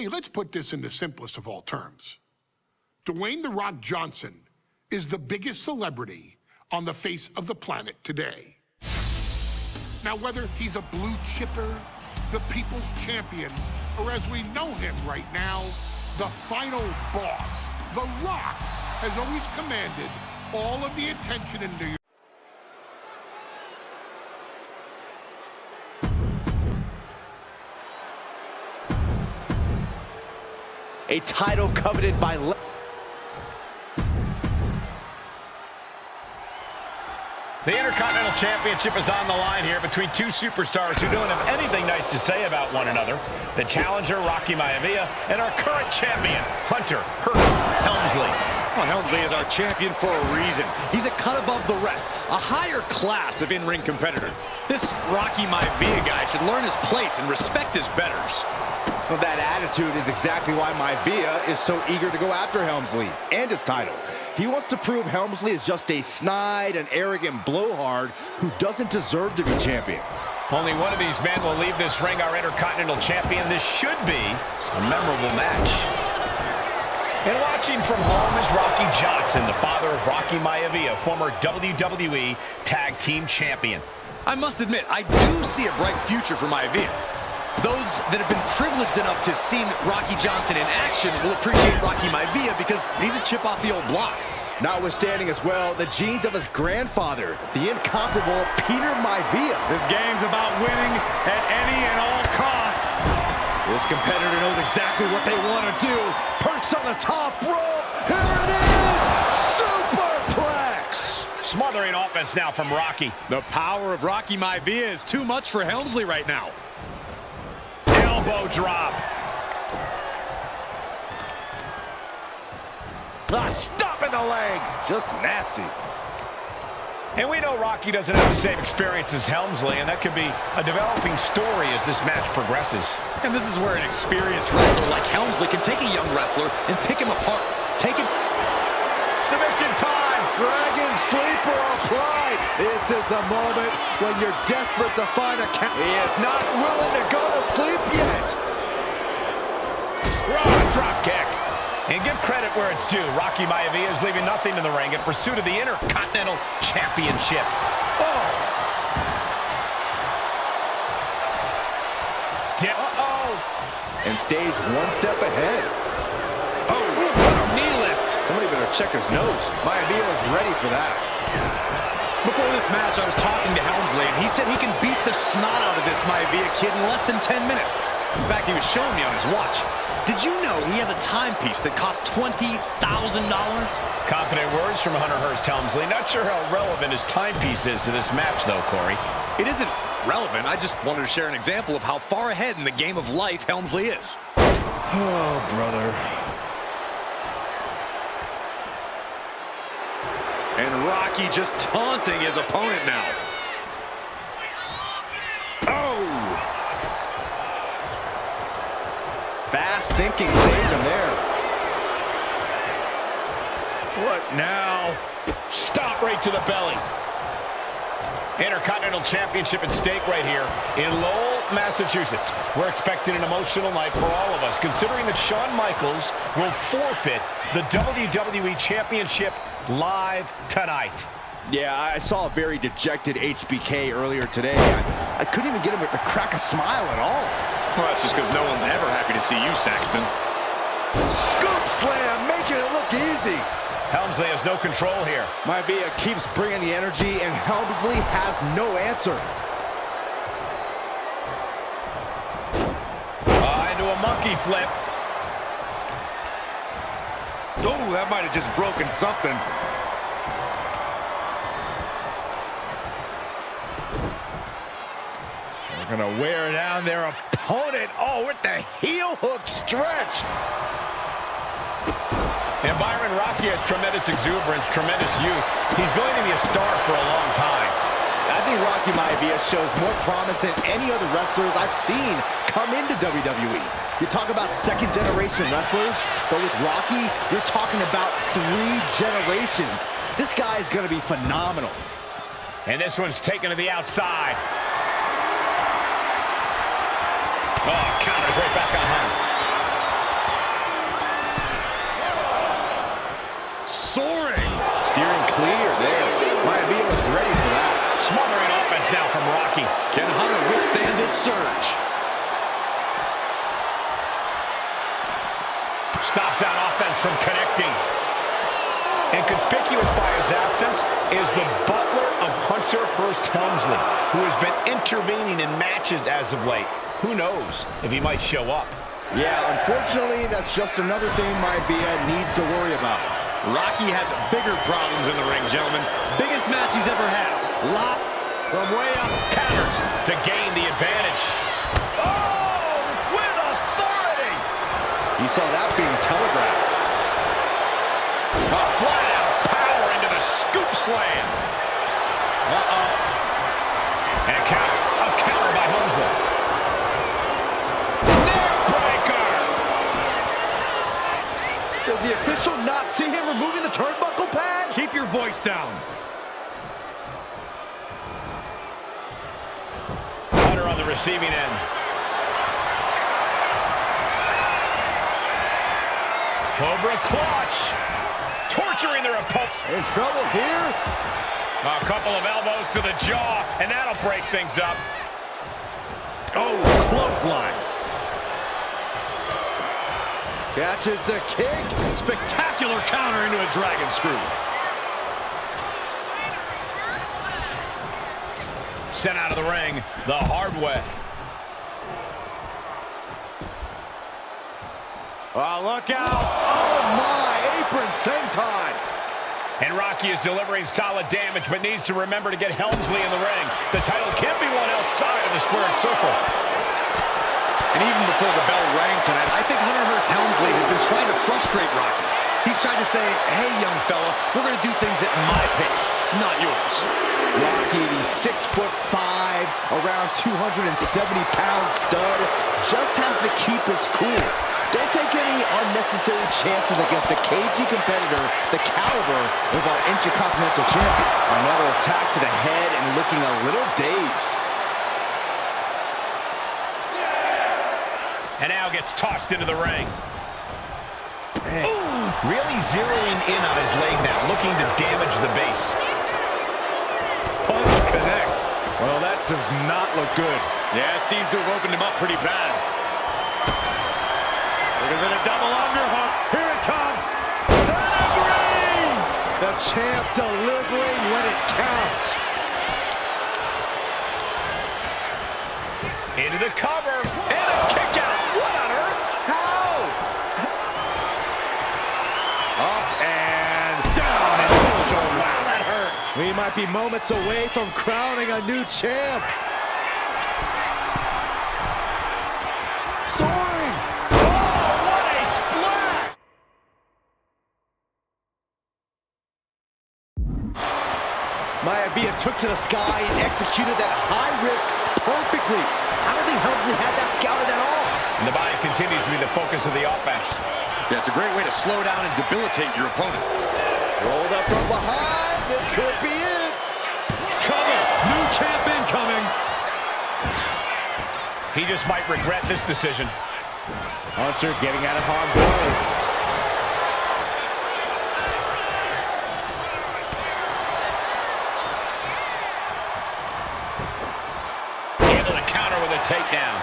Hey, let's put this in the simplest of all terms. Dwayne "The Rock" Johnson is the biggest celebrity on the face of the planet today. Now, whether he's a blue chipper, the people's champion, or as we know him right now, the final boss, The Rock has always commanded all of the attention in New York. A title coveted by... The Intercontinental Championship is on the line here between two superstars who don't have anything nice to say about one another. The challenger, Rocky Maivia, and our current champion, Hunter Hearst Helmsley. Well, Helmsley is our champion for a reason. He's a cut above the rest, a higher class of in-ring competitor. This Rocky Maivia guy should learn his place and respect his betters. Well, that attitude is exactly why Maivia is so eager to go after Helmsley and his title. He wants to prove Helmsley is just a snide and arrogant blowhard who doesn't deserve to be champion. Only one of these men will leave this ring our Intercontinental Champion. This should be a memorable match. And watching from home is Rocky Johnson, the father of Rocky Maivia, former WWE Tag Team Champion. I must admit, I do see a bright future for Maivia. Those that have been privileged enough to see Rocky Johnson in action will appreciate Rocky Maivia because he's a chip off the old block. Notwithstanding as well the genes of his grandfather, the incomparable Peter Maivia. This game's about winning at any and all costs. This competitor knows exactly what they want to do. Perched on the top rope. Here it is! Superplex! Smothering offense now from Rocky. The power of Rocky Maivia is too much for Helmsley right now. Elbow drop. Stop in the leg. Just nasty. And we know Rocky doesn't have the same experience as Helmsley, and that could be a developing story as this match progresses. And this is where an experienced wrestler like Helmsley can take a young wrestler and pick him apart. Submission time. Dragon sleeper applied. This is the moment when you're desperate to find a count. He is not willing to go to sleep yet. Raw drop kick. And give credit where it's due. Rocky Maivia is leaving nothing in the ring in pursuit of the Intercontinental Championship. Oh! And stays one step ahead. Oh, what a knee lift. Somebody better check his nose. Maivia was ready for that. Before this match, I was talking to Helmsley, and he said he can beat the snot out of this Maivia kid in less than 10 minutes. In fact, he was showing me on his watch. Did you know he has a timepiece that costs $20,000? Confident words from Hunter Hearst Helmsley. Not sure how relevant his timepiece is to this match, though, Corey. It isn't relevant. I just wanted to share an example of how far ahead in the game of life Helmsley is. Oh, brother. And Rocky just taunting his opponent now. Oh! Fast thinking saved him there. What now? Stop right to the belly. Intercontinental Championship at stake right here in Lowell, Massachusetts. We're expecting an emotional night for all of us, considering that Shawn Michaels will forfeit the WWE Championship live tonight. Yeah, I saw a very dejected HBK earlier today. I couldn't even get him to crack a smile at all. Well, that's just because no one's ever happy to see you, Saxton. Scoop slam, making it look easy. Helmsley has no control here. Maivia keeps bringing the energy, and Helmsley has no answer. Into a monkey flip. Oh, that might have just broken something. They're going to wear down their opponent. Oh, with the heel hook stretch. And Byron, Rocky has tremendous exuberance, tremendous youth. He's going to be a star for a long time. I think Rocky Maivia shows more promise than any other wrestlers I've seen come into WWE. You talk about second-generation wrestlers, but with Rocky, you're talking about 3 generations. This guy is going to be phenomenal. And this one's taken to the outside. Oh, counters right back on Hunter. Can Hunter withstand this surge? Stops that offense from connecting. And conspicuous by his absence is the butler of Hunter Hearst Helmsley, who has been intervening in matches as of late. Who knows if he might show up? Yeah, unfortunately, that's just another thing Maivia needs to worry about. Rocky has bigger problems in the ring, gentlemen. Biggest match he's ever had. Lock from way up. Counters to gain the advantage. Oh, with authority! You saw that being telegraphed. Flat-out power into the scoop slam. And a counter by Helmsley. Neckbreaker. Does the official not see him removing the turnbuckle pad? Keep your voice down. Hunter on the receiving end. Cobra clutch. Torturing their opponent. In trouble here? A couple of elbows to the jaw, and that'll break things up. Oh, clothesline. Catches the kick. Spectacular counter into a dragon screw. Sent out of the ring the hard way. Oh, look out. Oh, my. Apron senton. And Rocky is delivering solid damage, but needs to remember to get Helmsley in the ring. The title can't be won outside of the squared circle. And even before the bell rang tonight, I think Hunter Hearst Helmsley has been trying to frustrate Rocky. He's trying to say, hey, young fella, we're going to do things at my pace, not yours. Rocky, the 6'5", around 270-pound stud, just has to keep his cool. Don't take any unnecessary chances against a cagey competitor the caliber of our Intercontinental Champion. Another attack to the head and looking a little dazed. And now gets tossed into the ring. Ooh, really zeroing in on his leg now, looking to damage the base. Punch connects. Well, that does not look good. Yeah, it seems to have opened him up pretty bad. Looking for the double underhook. Here it comes. Pedigree! The champ delivering when it counts. Into the cover. And a kick out. What on earth? How? Up and down. And shoulder. Wow, that hurt. We might be moments away from crowning a new champ. Soaring. Oh, what a splash! Maivia took to the sky and executed that high risk perfectly. I don't think Helmsley had that scouted at all. And the body continues to be the focus of the offense. Yeah, it's a great way to slow down and debilitate your opponent. Rolled up from behind. This could be it. Cover. New champ incoming. He just might regret this decision. Hunter getting out of harm's way. Able to counter with a takedown.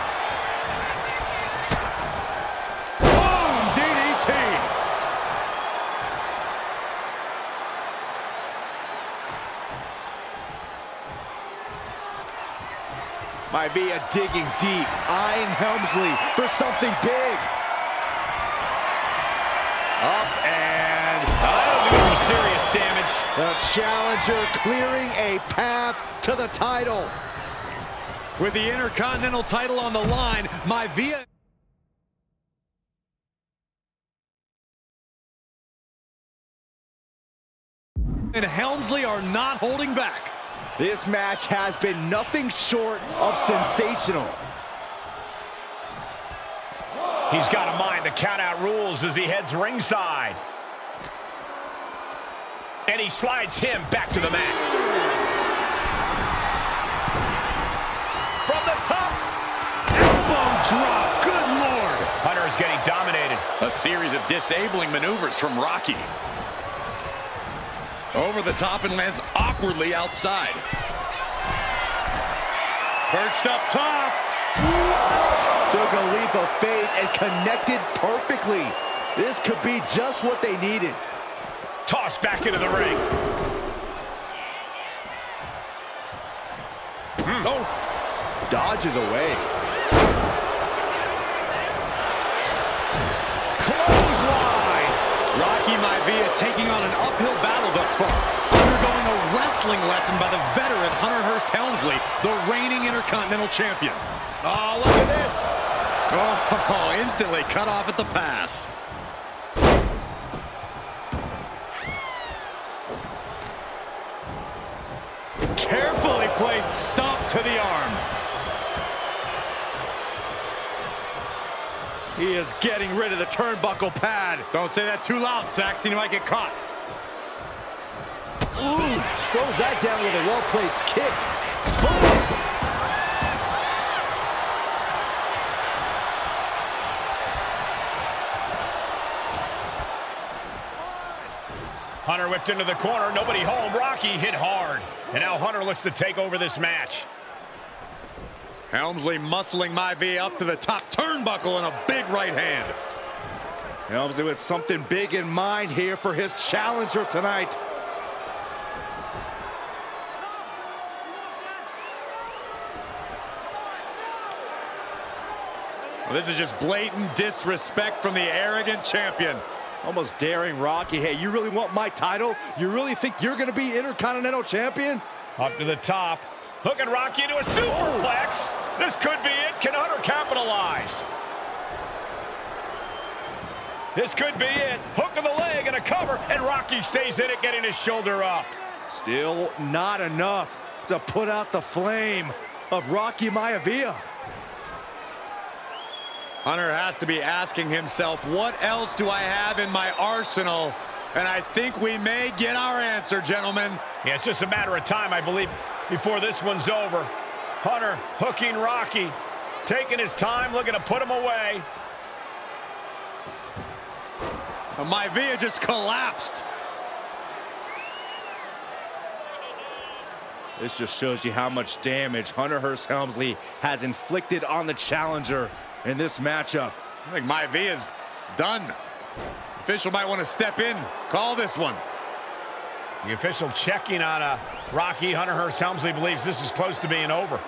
Boom! DDT. Maivia digging deep, eyeing Helmsley for something big. Up and That'll do some serious damage. The challenger clearing a path to the title. with the Intercontinental title on the line, Maivia. And Helmsley are not holding back. This match has been nothing short of sensational. He's got to mind the count-out rules as he heads ringside. And he slides him back to the mat. From the top. Elbow drop. Good Lord. Hunter is getting dominated. A series of disabling maneuvers from Rocky. Over the top and lands awkwardly outside. Perched up top. What? Took a leap of faith and connected perfectly. This could be just what they needed. Tossed back into the ring. Oh, dodges away. Clothesline. Rocky Maivia taking on an uphill battle thus far. Undergoing a wrestling lesson by the veteran Hunter Hearst Helmsley, the reigning Intercontinental Champion. Oh, look at this. Oh, instantly cut off at the pass. Carefully placed stomp to the arm. He is getting rid of the turnbuckle pad. Don't say that too loud, Saxon. You might get caught. Ooh, slows that down with a well-placed kick. Boom. Hunter whipped into the corner. Nobody home. Rocky hit hard. And now Hunter looks to take over this match. Helmsley muscling Maivia up to the top turnbuckle and a big right hand. Helmsley with something big in mind here for his challenger tonight. Well, this is just blatant disrespect from the arrogant champion. Almost daring Rocky. Hey, you really want my title? You really think you're going to be Intercontinental Champion? Up to the top. Hooking Rocky into a superplex. This could be it. Can Hunter capitalize? This could be it. Hook of the leg and a cover, and Rocky stays in it, getting his shoulder up. Still not enough to put out the flame of Rocky Maivia. Hunter has to be asking himself, what else do I have in my arsenal? And I think we may get our answer, gentlemen. Yeah, it's just a matter of time, I believe, before this one's over. Hunter hooking Rocky, taking his time, looking to put him away. Maivia just collapsed. This just shows you how much damage Hunter Hearst Helmsley has inflicted on the challenger in this matchup. I think Maivia's done. Official might want to step in, call this one. The official checking on Rocky. Hunter Hearst Helmsley believes this is close to being over.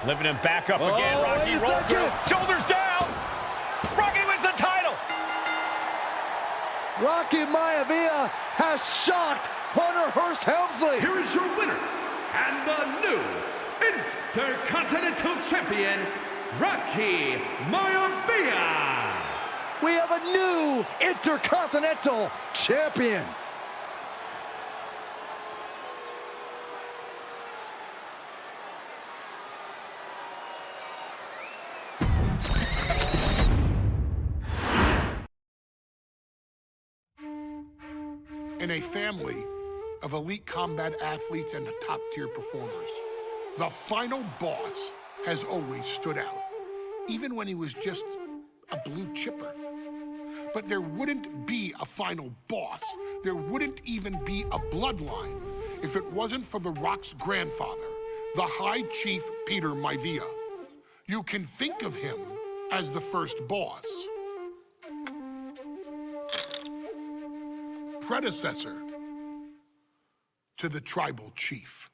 Lifting him back up again. Rocky rolls through. Shoulders down. Rocky wins the title. Rocky Maivia has shocked Hunter Hearst Helmsley. Here is your winner and the new Intercontinental Champion, Rocky Maivia. We have a new Intercontinental Champion. In a family of elite combat athletes and top-tier performers, the final boss has always stood out, even when he was just a blue chipper. But there wouldn't be a final boss. There wouldn't even be a bloodline if it wasn't for The Rock's grandfather, the High Chief Peter Maivia. You can think of him as the first boss. Predecessor to the tribal chief.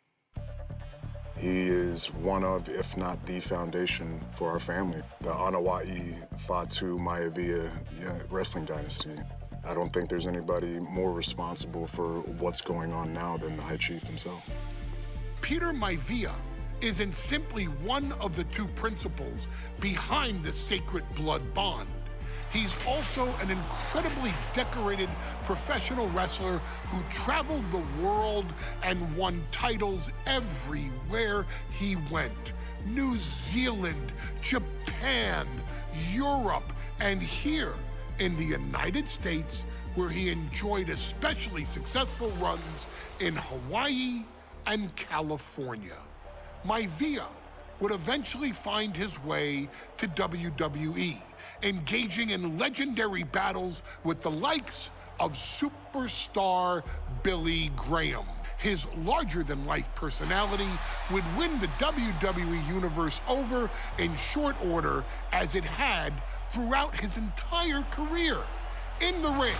He is one of, if not the foundation for our family. The Anoa'i Fatu Maivia wrestling dynasty. I don't think there's anybody more responsible for what's going on now than the High Chief himself. Peter Maivia isn't simply one of the two principals behind the Sacred Blood Bond. He's also an incredibly decorated professional wrestler who traveled the world and won titles everywhere he went. New Zealand, Japan, Europe, and here in the United States, where he enjoyed especially successful runs in Hawaii and California. Maivia would eventually find his way to WWE, engaging in legendary battles with the likes of superstar Billy Graham. His larger-than-life personality would win the WWE Universe over in short order, as it had throughout his entire career. In the ring,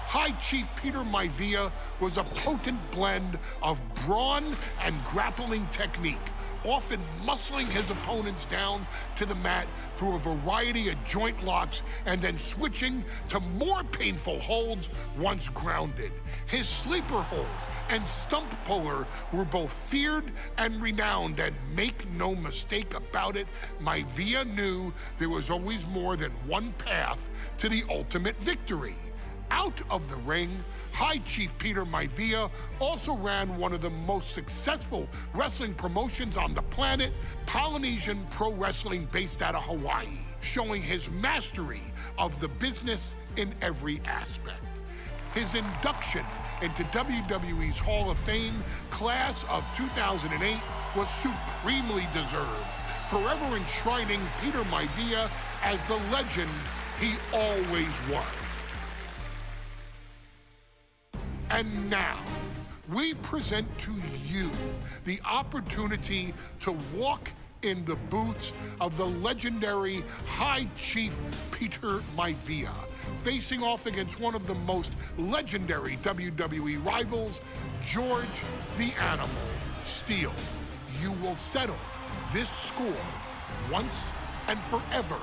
High Chief Peter Maivia was a potent blend of brawn and grappling technique, often muscling his opponents down to the mat through a variety of joint locks and then switching to more painful holds once grounded. His sleeper hold and stump puller were both feared and renowned, and make no mistake about it, Maivia knew there was always more than one path to the ultimate victory. Out of the ring, High Chief Peter Maivia also ran one of the most successful wrestling promotions on the planet, Polynesian Pro Wrestling, based out of Hawaii, showing his mastery of the business in every aspect. His induction into WWE's Hall of Fame class of 2008 was supremely deserved, forever enshrining Peter Maivia as the legend he always was. And now, we present to you the opportunity to walk in the boots of the legendary High Chief Peter Maivia, facing off against one of the most legendary WWE rivals, George the Animal Steele. You will settle this score once and forever.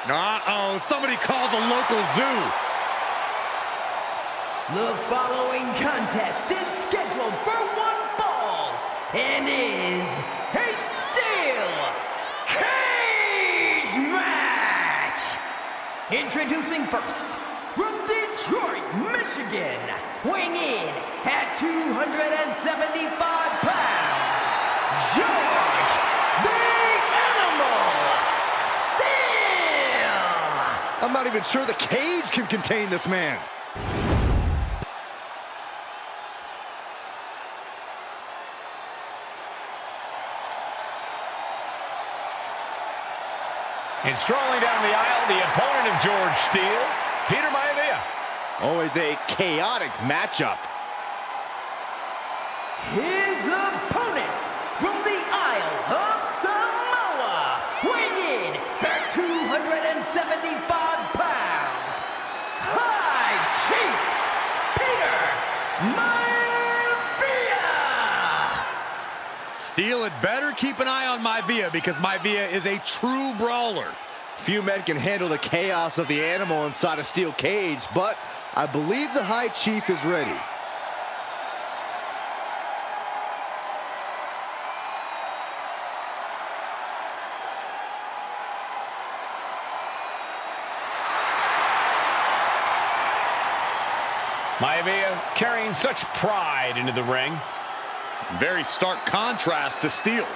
Uh-oh, somebody called the local zoo. The following contest is scheduled for one fall and is a steel cage match. Introducing first, from Detroit, Michigan, weighing in at 275 pounds, George the Animal Steele. I'm not even sure the cage can contain this man. And strolling down the aisle, the opponent of George Steele, Peter Maivia. Always a chaotic matchup. His opponent from the Isle of Samoa, weighing in at 275 pounds, High Chief Peter Maivia. Steele had better keep an eye on Maivia, because Maivia is a true brawler. Few men can handle the chaos of the animal inside a steel cage, but I believe the High Chief is ready. Maivia carrying such pride into the ring. Very stark contrast to Steele.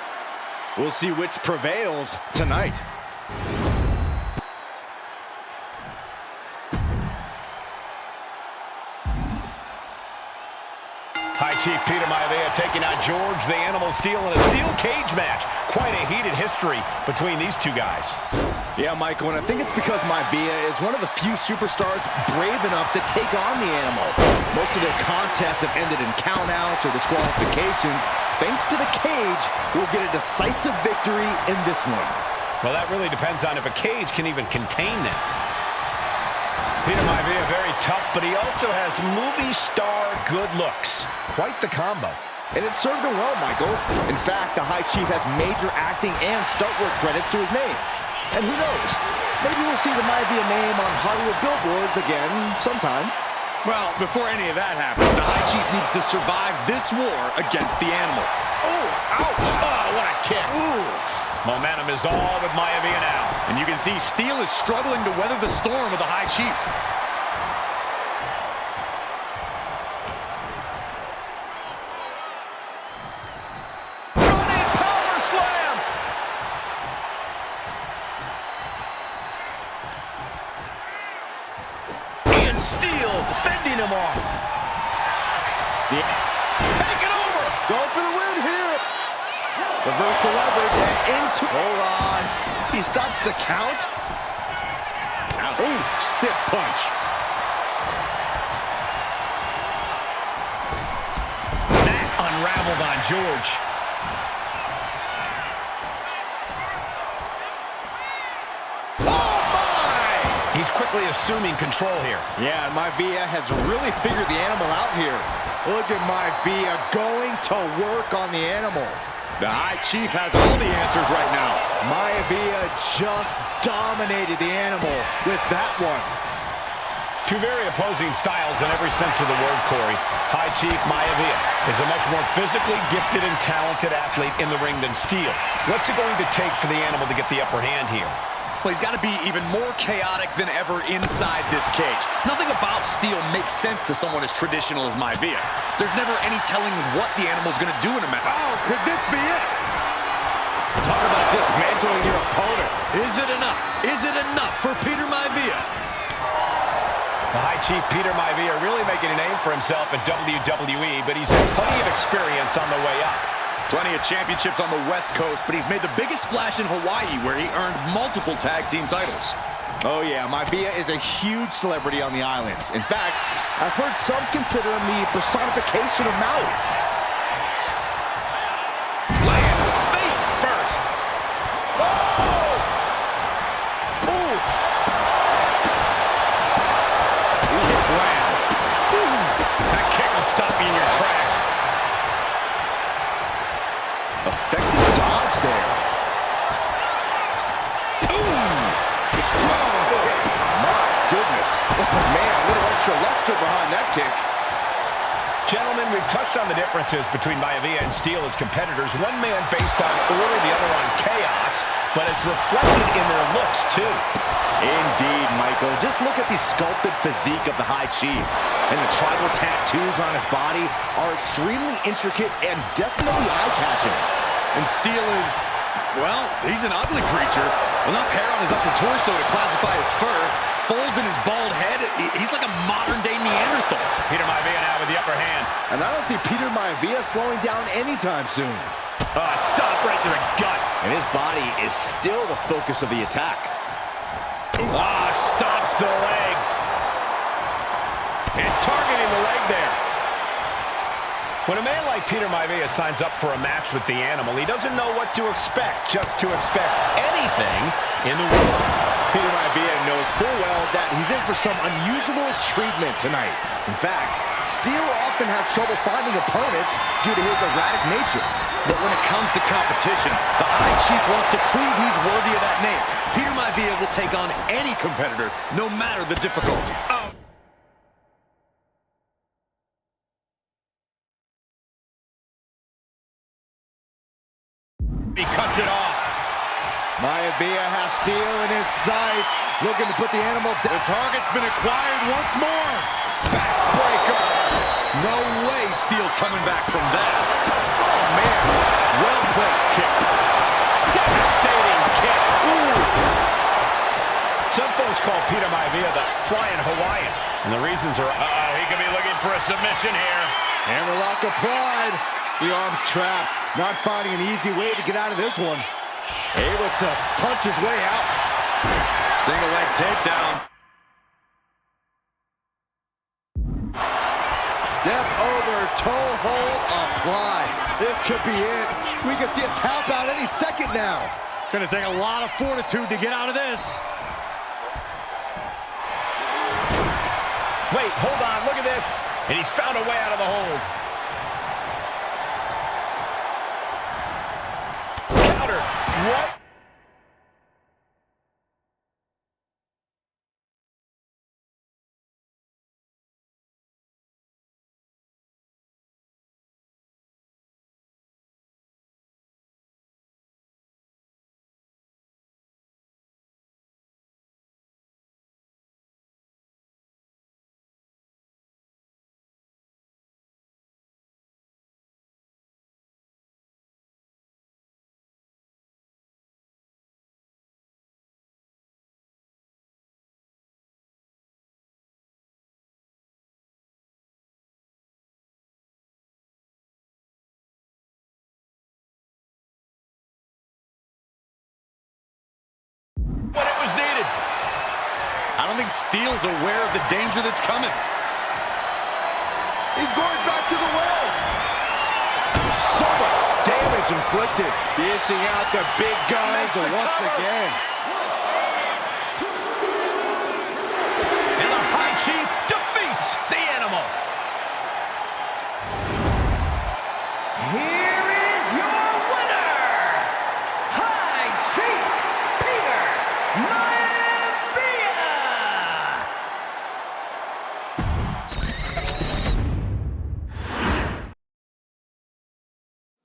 We'll see which prevails tonight. High Chief Peter Maivia taking on George the Animal Steele in a steel cage match. Quite a heated history between these two guys. Yeah, Michael, and I think it's because Maivia is one of the few superstars brave enough to take on the animal. Most of their contests have ended in countouts or disqualifications. Thanks to the cage, we'll get a decisive victory in this one. Well, that really depends on if a cage can even contain them. Peter Maivia, very tough, but he also has movie star good looks. Quite the combo. And it served him well, Michael. In fact, the High Chief has major acting and stunt work credits to his name. And who knows, maybe we'll see the Maivia name on Hollywood billboards again sometime. Well, before any of that happens, the High Chief needs to survive this war against the animal. Oh, ouch! Oh, what a kick. Ooh. Momentum is all with Maivia now. And you can see Steele is struggling to weather the storm of the High Chief. Running power slam! And Steele fending him off. Take it over! Go for the win here! Reverse the leverage and into... Hold on. He stops the count. Ooh, stiff punch. That unraveled on George. Oh, my! He's quickly assuming control here. Yeah, Maivia has really figured the animal out here. Look at Maivia going to work on the animal. The High Chief has all the answers right now. Maivia just dominated the animal with that one. Two very opposing styles in every sense of the word, Corey. High Chief Maivia is a much more physically gifted and talented athlete in the ring than Steel. What's it going to take for the animal to get the upper hand here? Well, he's got to be even more chaotic than ever inside this cage. Nothing about Steel makes sense to someone as traditional as Maivia. There's never any telling what the animal's going to do in a match. Oh, could this be it? Talk about dismantling your opponent. Is it enough? Is it enough for Peter Maivia? The High Chief Peter Maivia really making a name for himself in WWE, but he's had plenty of experience on the way up. Plenty of championships on the West Coast, but he's made the biggest splash in Hawaii, where he earned multiple tag team titles. Oh, yeah, Maivia is a huge celebrity on the islands. In fact, I've heard some consider him the personification of Maui. Lands face first. Oh! Oof! Kick lands. That kick will stop you in your tracks. Effective dodge there. Strong. My goodness. Man, a little extra luster behind that kick. Gentlemen, we've touched on the differences between Maivia and Steel as competitors. One man based on order, the other on chaos, but it's reflected in their looks, too. Indeed, Michael. Just look at the sculpted physique of the High Chief. And the tribal tattoos on his body are extremely intricate and definitely eye-catching. And Steel is, well, he's an ugly creature. Enough hair on his upper torso to classify as fur. Folds in his bald head. He's like a modern-day Neanderthal. Peter Maivia now with the upper hand. And I don't see Peter Maivia slowing down anytime soon. Stop right to the gut. And his body is still the focus of the attack. Stops to the legs. And targeting the leg there. When a man like Peter Maivia signs up for a match with the animal, he doesn't know what to expect, just to expect anything in the world. Peter Maivia knows full well that he's in for some unusual treatment tonight. In fact, Steel often has trouble finding opponents due to his erratic nature. But when it comes to competition, the High Chief wants to prove he's worthy of that name. Peter Maivia will take on any competitor, no matter the difficulty. He cuts it off. Maivia has Steel in his sights, looking to put the animal down. The target's been acquired once more. Backbreaker. No way Steel's coming back from that. Oh, man. Well-placed kick. Devastating kick. Ooh. Some folks call Peter Maivia the Flying Hawaiian. And the reasons are, he could be looking for a submission here. Hammerlock applied. The arm's trapped. Not finding an easy way to get out of this one. Able to punch his way out. Single leg takedown. Step over, toe hold, apply. This could be it. We could see a tap out any second now. Gonna take a lot of fortitude to get out of this. Wait, hold on, look at this. And he's found a way out of the hold. Counter. What? I don't think Steele's aware of the danger that's coming. He's going back to the well. So much damage inflicted. Dishing out the big guns once again. And the High Chief defeats the Animal. Here is your winner, High Chief Peter Maivia.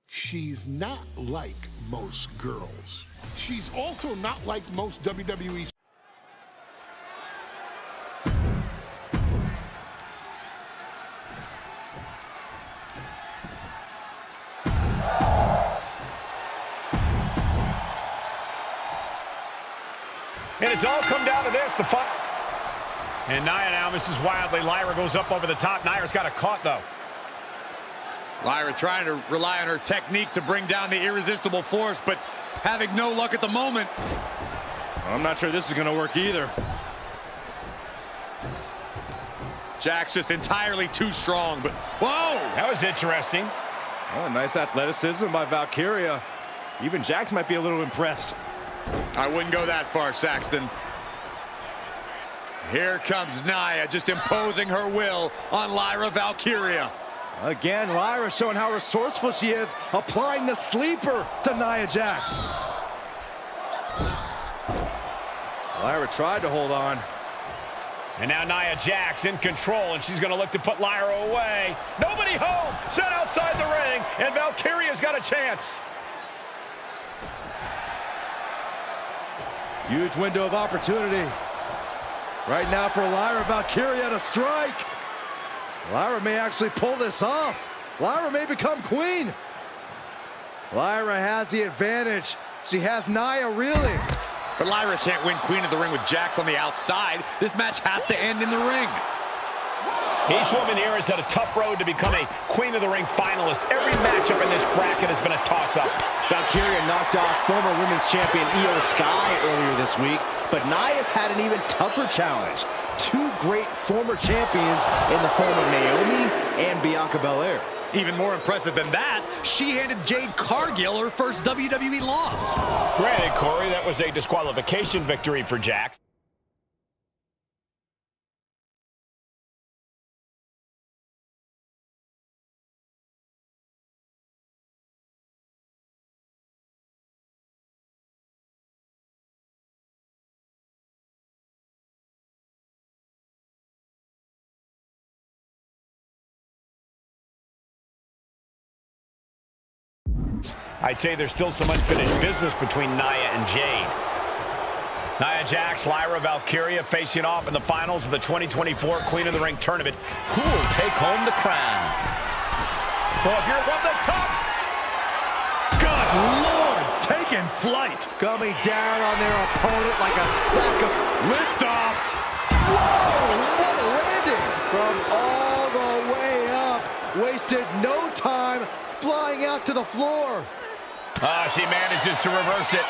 She's not like most girls. She's also not like most WWE. And it's all come down to this, the fight. And Nia now misses wildly. Lyra goes up over the top. Nia's got it caught, though. Lyra trying to rely on her technique to bring down the irresistible force, but having no luck at the moment. I'm not sure this is going to work either. Jax just entirely too strong, but whoa! That was interesting. Oh, nice athleticism by Valkyria. Even Jax might be a little impressed. I wouldn't go that far, Saxton. Here comes Nia, just imposing her will on Lyra Valkyria. Again, Lyra showing how resourceful she is, applying the sleeper to Nia Jax. Lyra tried to hold on. And now Nia Jax in control, and she's going to look to put Lyra away. Nobody home! Set outside the ring, and Valkyria's got a chance. Huge window of opportunity. Right now for Lyra Valkyria to strike. Lyra may actually pull this off. Lyra may become queen. Lyra has the advantage. She has Nia reeling. But Lyra can't win Queen of the Ring with Jax on the outside. This match has to end in the ring. Each woman here has had a tough road to become a Queen of the Ring finalist. Every matchup in this bracket has been a toss-up. Valkyria knocked off former women's champion Io Sky earlier this week, but Nia's had an even tougher challenge. Two great former champions in the form of Naomi and Bianca Belair. Even more impressive than that, she handed Jade Cargill her first WWE loss. Granted, Corey, that was a disqualification victory for Jax. I'd say there's still some unfinished business between Nia and Jade. Nia Jax, Lyra Valkyria facing off in the finals of the 2024 Queen of the Ring tournament. Who will take home the crown? Well, if you're from the top. Good Lord, taking flight. Coming down on their opponent like a sack of Liftoff. Whoa, what a landing. From all the way up. Wasted no time flying out to the floor. She manages to reverse it.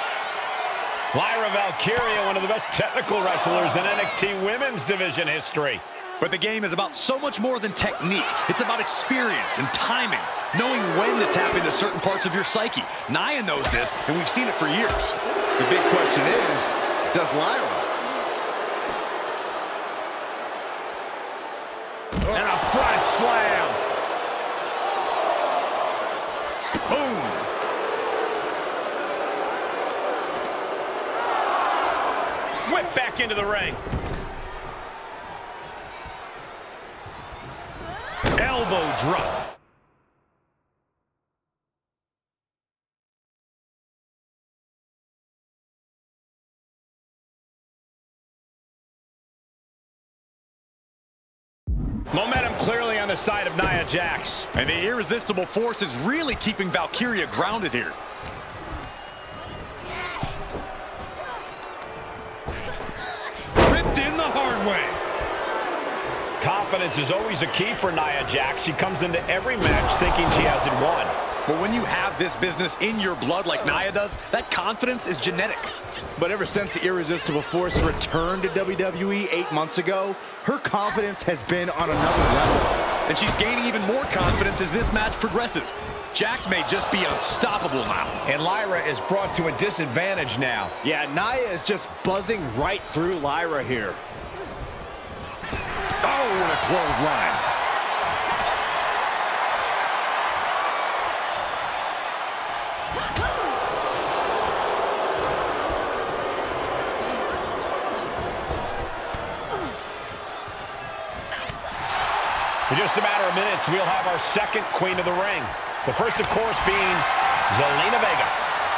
Lyra Valkyria, one of the best technical wrestlers in NXT Women's Division history. But the game is about so much more than technique. It's about experience and timing, knowing when to tap into certain parts of your psyche. Nia knows this, and we've seen it for years. The big question is, does Lyra? And a front slam. Boom. Whip back into the ring. Elbow drop. Momentum clearly on the side of Nia Jax. And the irresistible force is really keeping Valkyria grounded here. Ripped in the hard way. Confidence is always a key for Nia Jax. She comes into every match thinking she hasn't won. But when you have this business in your blood like Nia does, that confidence is genetic. But ever since the Irresistible Force returned to WWE 8 months ago, her confidence has been on another level. And she's gaining even more confidence as this match progresses. Jax may just be unstoppable now. And Lyra is brought to a disadvantage now. Yeah, Nia is just buzzing right through Lyra here. Oh, what a clothesline. In just a matter of minutes, we'll have our second Queen of the Ring. The first, of course, being Zelina Vega.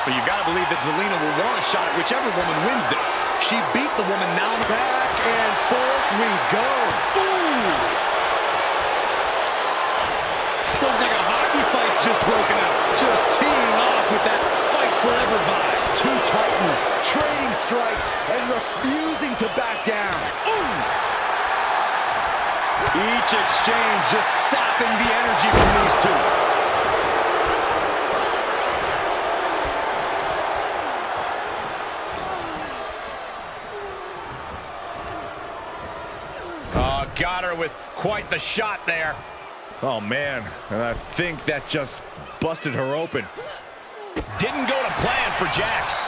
But you've got to believe that Zelina will want a shot at whichever woman wins this. She beat the woman now. Back and forth we go. Ooh! Looks like a hockey fight's just broken out. Just teeing off with that fight forever vibe. Two titans trading strikes and refusing to back down. Ooh! Each exchange just sapping the energy from these two. Oh, got her with quite the shot there. Oh, man. And I think that just busted her open. Didn't go to plan for Jax.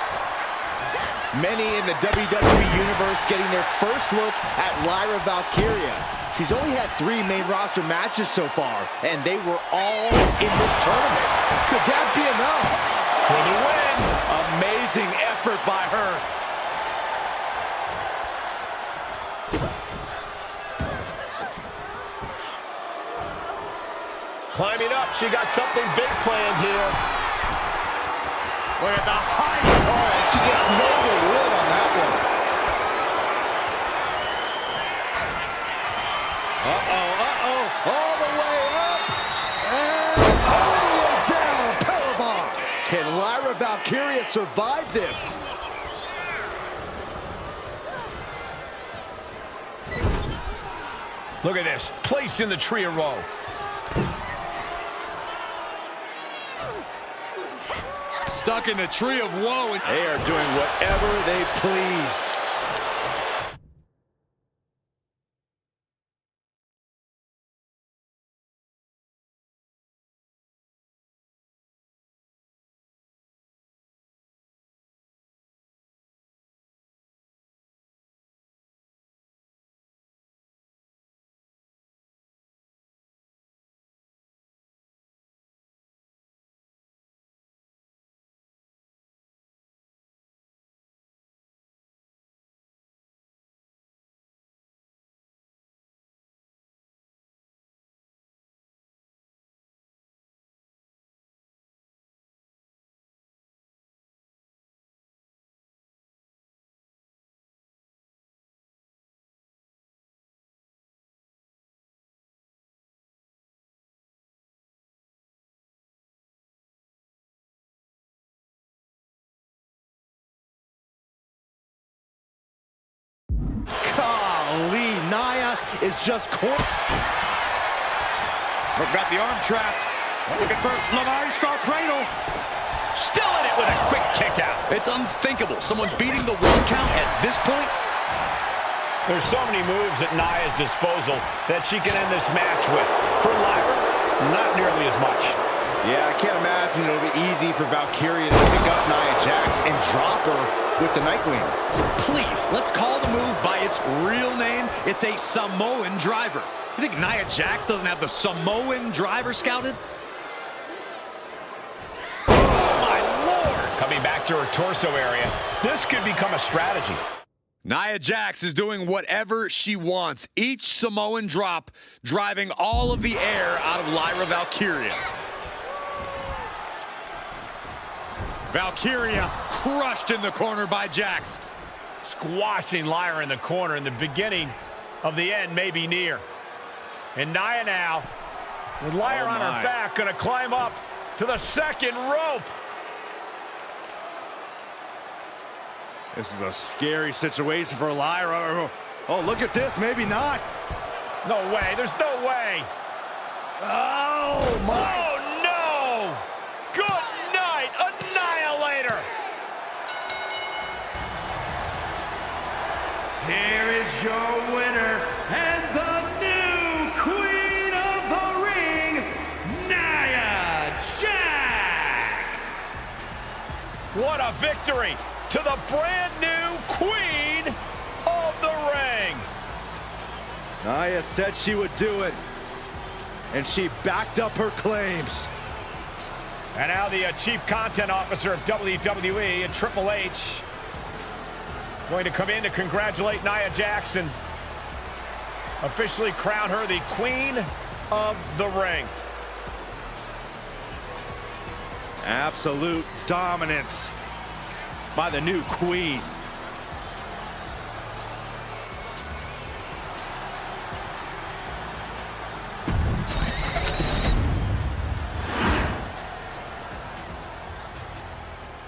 Many in the WWE Universe getting their first look at Lyra Valkyria. She's only had 3 main roster matches so far, and they were all in this tournament. Could that be enough? For the win. Amazing effort by her. Climbing up, she got something big planned here. Look at the height. Oh, she gets no reward on that one. All the way up and all the way down. Powerbomb. Can Lyra Valkyria survive this? Look at this, placed in the tree of woe. Stuck in the tree of woe. And They are doing whatever they please. Golly, Nia is just caught. Look, got the arm trapped. Looking for Lamar Star Cradle. Still in it with a quick kick out. It's unthinkable. Someone beating the 1 count at this point. There's so many moves at Nia's disposal that she can end this match with. For Lyra, not nearly as much. Yeah, I can't imagine it'll be easy for Valkyria to pick up Nia Jax and drop her with the Nightwing. Please, let's call the move by its real name. It's a Samoan driver. You think Nia Jax doesn't have the Samoan driver scouted? Oh, my Lord! Coming back to her torso area, this could become a strategy. Nia Jax is doing whatever she wants. Each Samoan drop driving all of the air out of Lyra Valkyria. Valkyria crushed in the corner by Jax. Squashing Lyra in the corner, and the beginning of the end may be near. And Nia now, with Lyra on her back, gonna climb up to the second rope. This is a scary situation for Lyra. Oh, look at this. Maybe not. No way. There's no way. Oh, my. Oh, no. What a victory to the brand new queen of the ring. Nia said she would do it, and she backed up her claims. And now the Chief Content Officer of WWE and Triple H going to come in to congratulate Nia Jackson. Officially crown her the Queen of the Ring. Absolute dominance by the new queen.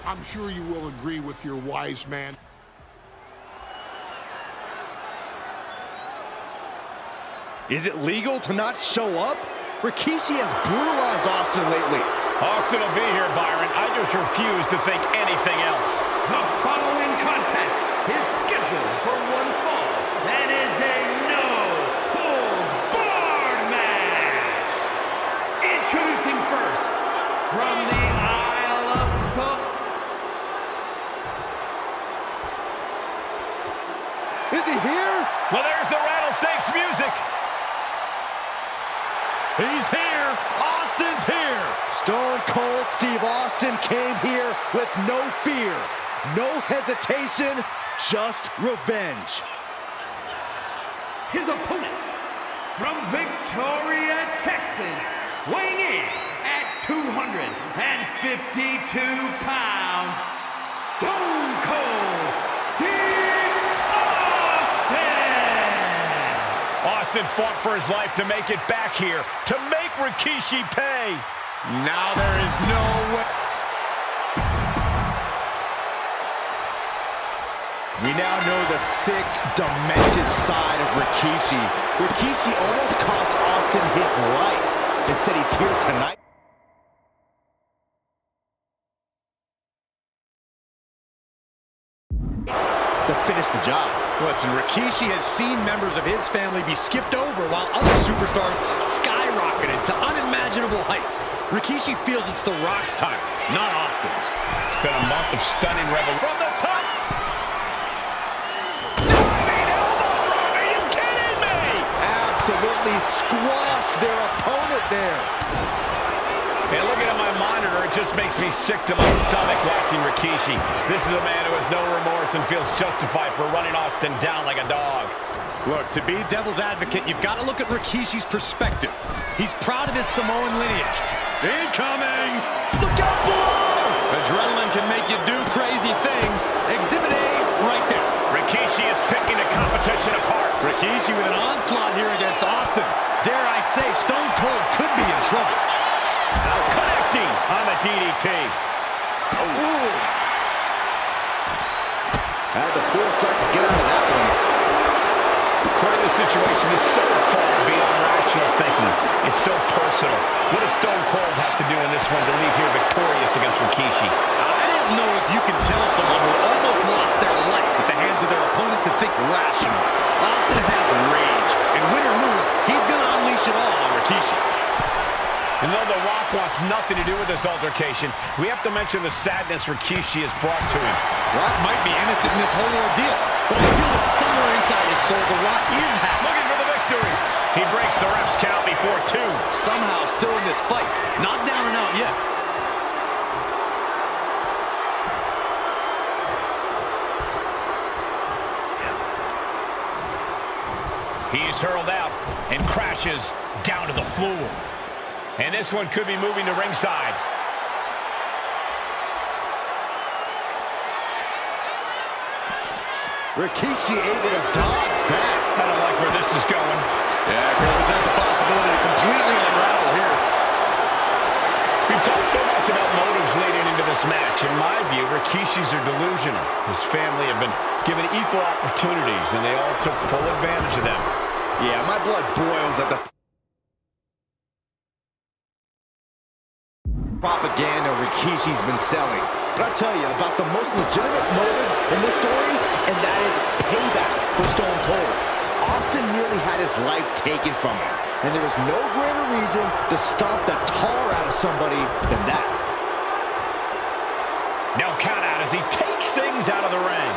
I'm sure you will agree with your wise man. Is it legal to not show up? Rikishi has brutalized Austin lately. Austin will be here, Byron. I just refuse to think anything else. The following contest is scheduled for one fall and is a no-holds-barred match. Introducing first, from the Isle of Salt. Is he here? Well, there's the Rattlesnakes music. He's here! Austin's here! Stone Cold Steve Austin came here with no fear, no hesitation, just revenge. His opponents, from Victoria, Texas, weighing in at 252 pounds, Stone Cold Steve Austin! Austin fought for his life to make it back here, to make Rikishi pay. Now there is no way. We now know the sick, demented side of Rikishi. Rikishi almost cost Austin his life and said he's here tonight to finish the job. Listen, Rikishi has seen members of his family be skipped over while other superstars skyrocketed to unimaginable heights. Rikishi feels it's The Rock's time, not Austin's. It's been a month of stunning revolution. From the top! Diving elbow drop, are you kidding me? Absolutely squashed their opponent there. And looking at my monitor, it just makes me sick to my stomach watching Rikishi. This is a man who has no remorse and feels justified for running Austin down like a dog. Look, to be devil's advocate, you've got to look at Rikishi's perspective. He's proud of his Samoan lineage. Incoming! Look out below! Adrenaline can make you do crazy things. Exhibit A, right there. Rikishi is picking the competition apart. Rikishi with an onslaught here against Austin. Dare I say, Stone Cold could be in trouble. Now connecting on the DDT. Ooh. Had the foresight to get out of that one. Part of the situation is so far beyond rational thinking. It's so personal. What does Stone Cold have to do in this one to leave here victorious against Rikishi? I don't know if you can tell someone who almost lost their life at the hands of their opponent to think rationally. Austin has rage, and win or lose, he's going to unleash it all on Rikishi. And though The Rock wants nothing to do with this altercation, we have to mention the sadness Rikishi has brought to him. Rock might be innocent in this whole ordeal, but I feel that somewhere inside his soul, The Rock is happy. Looking for the victory. He breaks the ref's count before 2. Somehow still in this fight. Not down and out yet. He's hurled out and crashes down to the floor. And this one could be moving to ringside. Rikishi able to dodge that. I don't like where this is going. Yeah, Curtis has the possibility to completely unravel here. We've talked so much about motives leading into this match. In my view, Rikishi's are delusional. His family have been given equal opportunities, and they all took full advantage of them. Yeah, my blood boils at the propaganda Rikishi's been selling. But I tell you about the most legitimate motive in this story, and that is payback for Stone Cold. Austin nearly had his life taken from him, and there is no greater reason to stomp the tar out of somebody than that. No count out as he takes things out of the ring.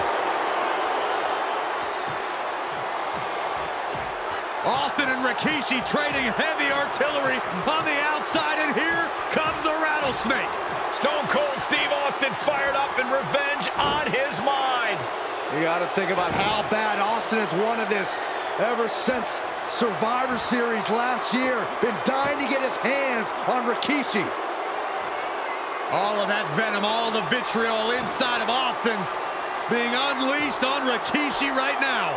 Austin and Rikishi trading heavy artillery on the outside, and here comes the rattlesnake. Stone Cold Steve Austin fired up and revenge on his mind. You got to think about how bad Austin has wanted this ever since Survivor Series last year. Been dying to get his hands on Rikishi. All of that venom, all the vitriol inside of Austin being unleashed on Rikishi right now.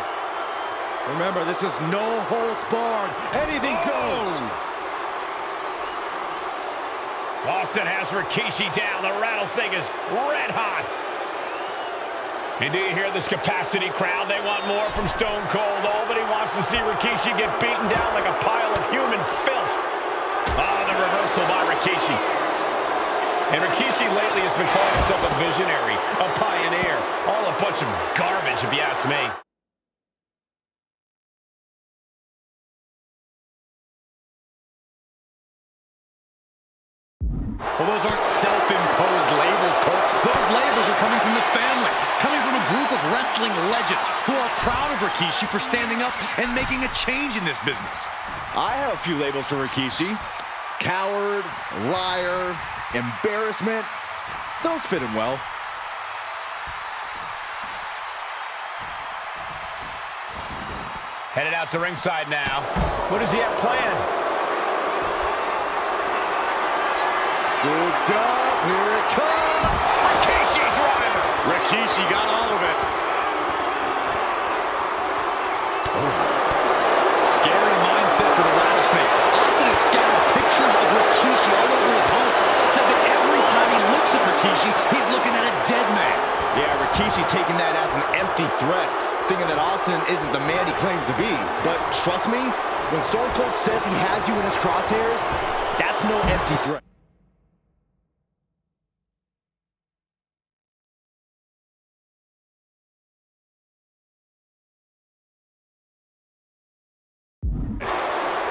Remember, this is no holds barred. Anything goes. Austin has Rikishi down. The rattlesnake is red hot. And do you hear this capacity crowd? They want more from Stone Cold. Nobody wants to see Rikishi get beaten down like a pile of human filth. Oh, the reversal by Rikishi. And Rikishi lately has been calling himself a visionary, a pioneer. All a bunch of garbage, if you ask me. Well, those aren't self-imposed labels, Cole. Those labels are coming from the family, coming from a group of wrestling legends who are proud of Rikishi for standing up and making a change in this business. I have a few labels for Rikishi. Coward, liar, embarrassment. Those fit him well. Headed out to ringside now. What does he have planned? Scooped up, here it comes. Rikishi driver. Rikishi got all of it. Scary mindset for the rattlesnake. Austin has scattered pictures of Rikishi all over his home. Said that every time he looks at Rikishi, he's looking at a dead man. Yeah, Rikishi taking that as an empty threat, thinking that Austin isn't the man he claims to be. But trust me, when Stone Cold says he has you in his crosshairs, that's no empty threat.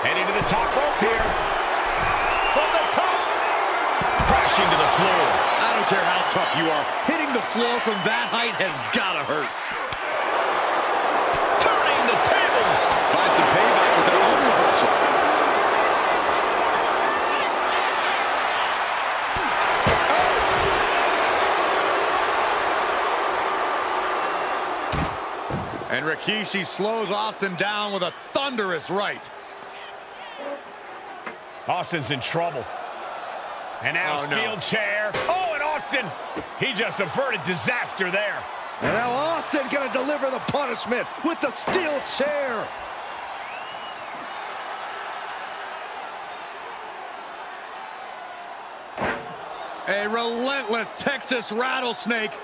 Heading to the top rope here. From the top. Crashing to the floor. I don't care how tough you are. Hitting the floor from that height has gotta hurt. Turning the tables. Find some payback with their own reversal. And Rikishi slows Austin down with a thunderous right. Austin's in trouble. And now steel chair. Oh, and Austin, he just averted disaster there. And now Austin gonna deliver the punishment with the steel chair. A relentless Texas rattlesnake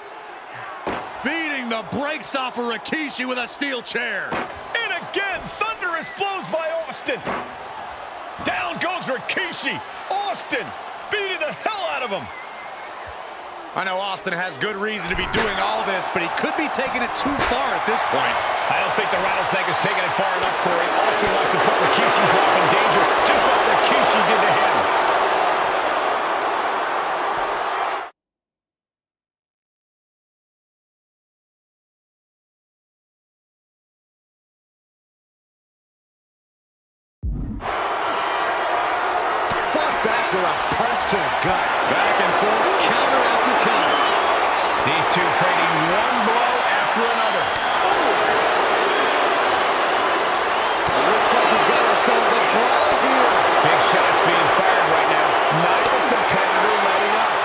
beating the brakes off of Rikishi with a steel chair. And again, thunderous blows by Austin. Down goes Rikishi. Austin beating the hell out of him. I know Austin has good reason to be doing all this, but he could be taking it too far at this point. I don't think the rattlesnake is taking it far enough, Corey. Austin wants to put Rikishi's life in danger, just like Rikishi did to him. With a punch to the gut. Back and forth, counter after counter. These two trading one blow after another. It looks like we've got ourselves a brawl here. Big shots being fired right now. Neither competitor letting up.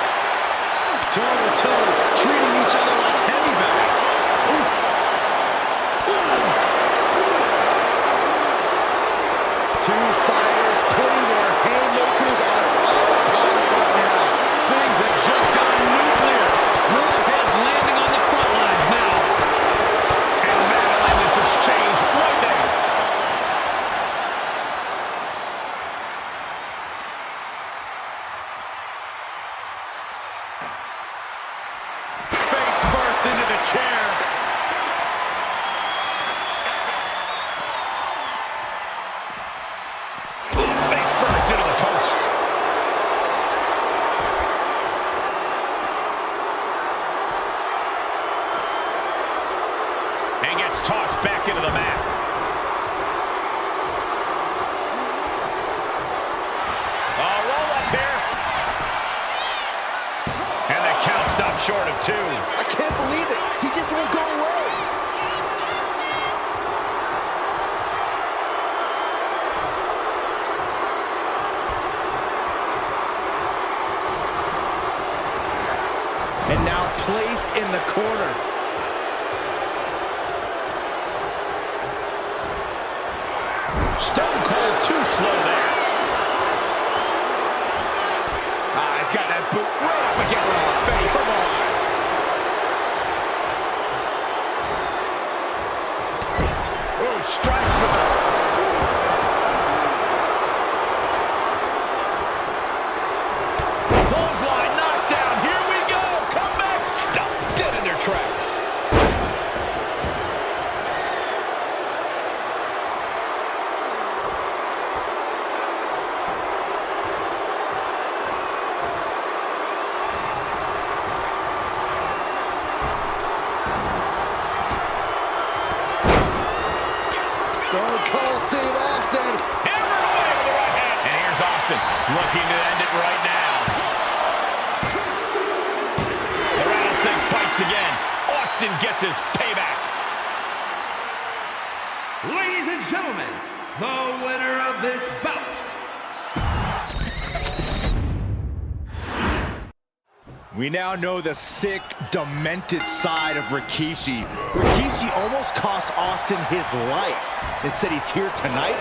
Toe to toe, treating each other like heavy bags. Two fighters putting their haymakers on autopilot right now. Things have just gotten nuclear. More heads landing on the front lines now. And man, on this exchange right there. Face first into the chair. Face first into the post. short of 2. I can't believe it. He just won't go away. And now placed in the corner. Stone Cold too slow there. He's got that boot right up against his face. Come on. Ooh, strikes with it. Clothesline, knockdown. Here we go. Come back. Stop dead in their tracks. Stone Cold Steve Austin. Hammered away with the right hand. And here's Austin looking to end it right now. The rattlesnake bites again. Austin gets his payback. Ladies and gentlemen, the winner of this bout. We now know the sick, demented side of Rikishi. Rikishi almost cost Austin his life. Instead, he's here tonight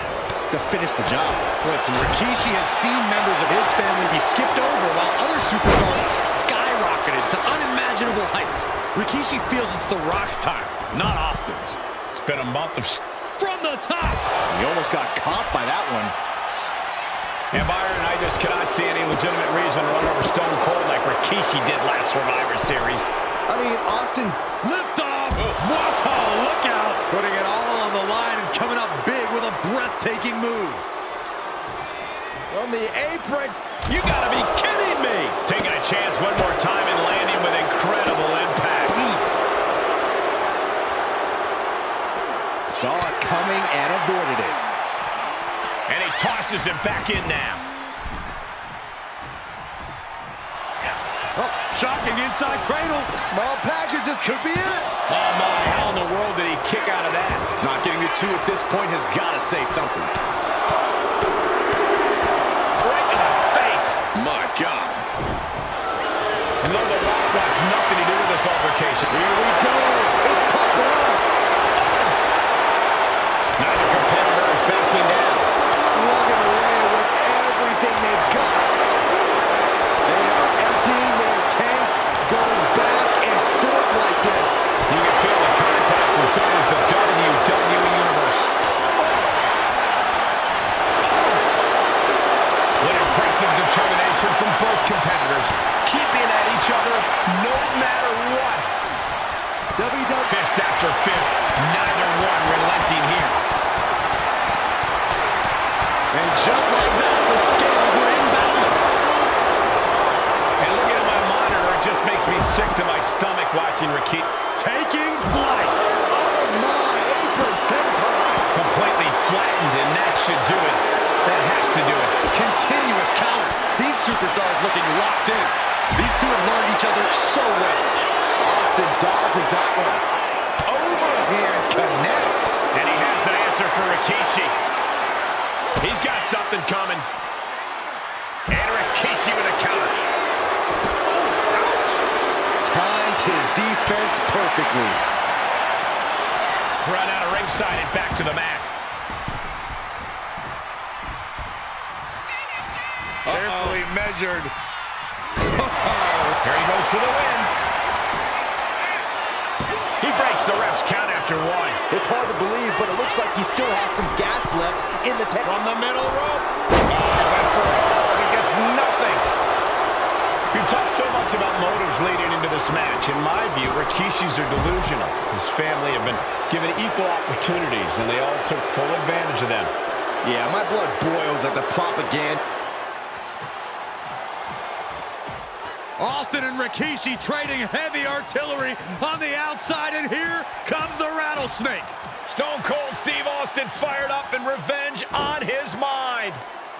to finish the job. Listen, Rikishi has seen members of his family be skipped over while other superstars skyrocketed to unimaginable heights. Rikishi feels it's The Rock's time, not Austin's. It's been a month of... From the top! He almost got caught by that one. And Byron, I just cannot see any legitimate reason to run over Stone Cold like Rikishi did last Survivor Series. I mean, Austin... Lift off! Whoa, look out! Putting it all on the line and coming up big with a breathtaking move. From the apron. You gotta be kidding me! Taking a chance one more time and landing with incredible impact. Saw it coming and avoided it. And he tosses him back in now. Oh, shocking inside cradle. Small packages could be it. Oh my, how in the world did he kick out of that? Not getting the 2 at this point has got to say something. Right in the face. My God. And though The Rock wants nothing to do with this altercation. Here we go. It's popping off. Neither competitor is backing down. Slugging away with everything they've got. They are emptying their tanks, going back and forth like this. You can feel the contact from some of the WWE Universe. What impressive determination from both competitors. Keeping at each other no matter what. WWE. Fist after fist, neither one relenting here. And just like that, the scales were imbalanced. And looking at my monitor, it just makes me sick to my stomach watching Rikishi. Taking flight. Oh my, apron senton. Completely flattened, and that should do it. That has to do it. Continuous counters. These superstars looking locked in. These two have learned each other so well. Austin dodges that one. Overhand connects. And he has an answer for Rikishi. He's got something coming. And Rikishi with a counter. Timed his defense perfectly. Run out of ringside and back to the mat. Carefully measured. Here he goes for the win. He breaks the ref's count after 1. It's hard to believe, but it looks like he still has some gas left in the tank. From the middle rope. Went for all. He gets nothing. We've talked so much about motives leading into this match. In my view, Rikishi's are delusional. His family have been given equal opportunities, and they all took full advantage of them. Yeah, my blood boils at the propaganda. Austin and Rikishi trading heavy artillery on the outside, and here comes the rattlesnake. Stone Cold Steve Austin fired up and revenge on his mind.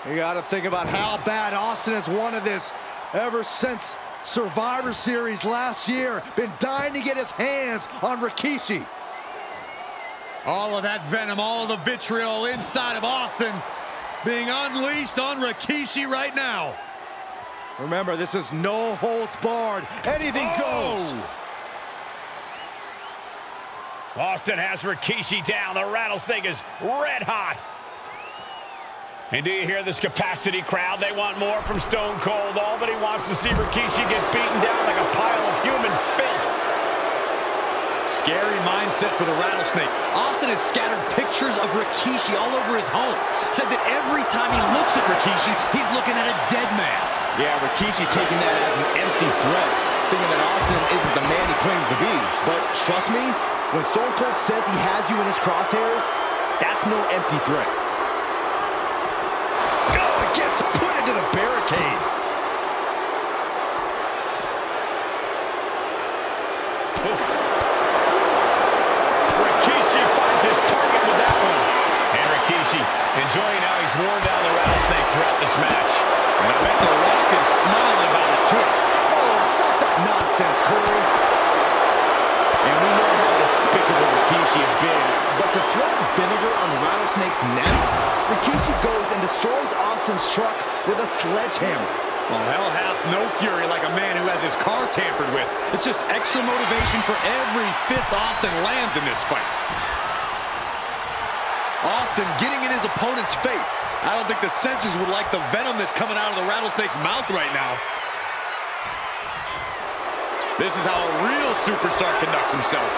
You got to think about how bad Austin has wanted this ever since Survivor Series last year. Been dying to get his hands on Rikishi. All of that venom, all of the vitriol inside of Austin being unleashed on Rikishi right now. Remember, this is no holds barred. Anything goes. Austin has Rikishi down. The rattlesnake is red hot. And do you hear this capacity crowd? They want more from Stone Cold. Albany wants to see Rikishi get beaten down like a pile of human filth. Scary mindset for the rattlesnake. Austin has scattered pictures of Rikishi all over his home. Said that every time he looks at Rikishi, he's looking at a dead man. Yeah, Rikishi taking that as an empty threat, thinking that Austin isn't the man he claims to be. But trust me, when Stone Cold says he has you in his crosshairs, that's no empty threat. Oh, it gets put into the barricade. Oof. Rikishi finds his target with that one. And Rikishi enjoying how he's worn down the rattlesnake throughout this match. And I bet The Rock is smiling about it too. Oh, stop that nonsense, Corey. And we know how despicable Rikishi has been, but to throw vinegar on the rattlesnake's nest, Rikishi goes and destroys Austin's truck with a sledgehammer. Well, hell hath no fury like a man who has his car tampered with. It's just extra motivation for every fist Austin lands in this fight. Austin getting in his opponent's face. I don't think the censors would like the venom that's coming out of the rattlesnake's mouth right now. This is how a real superstar conducts himself.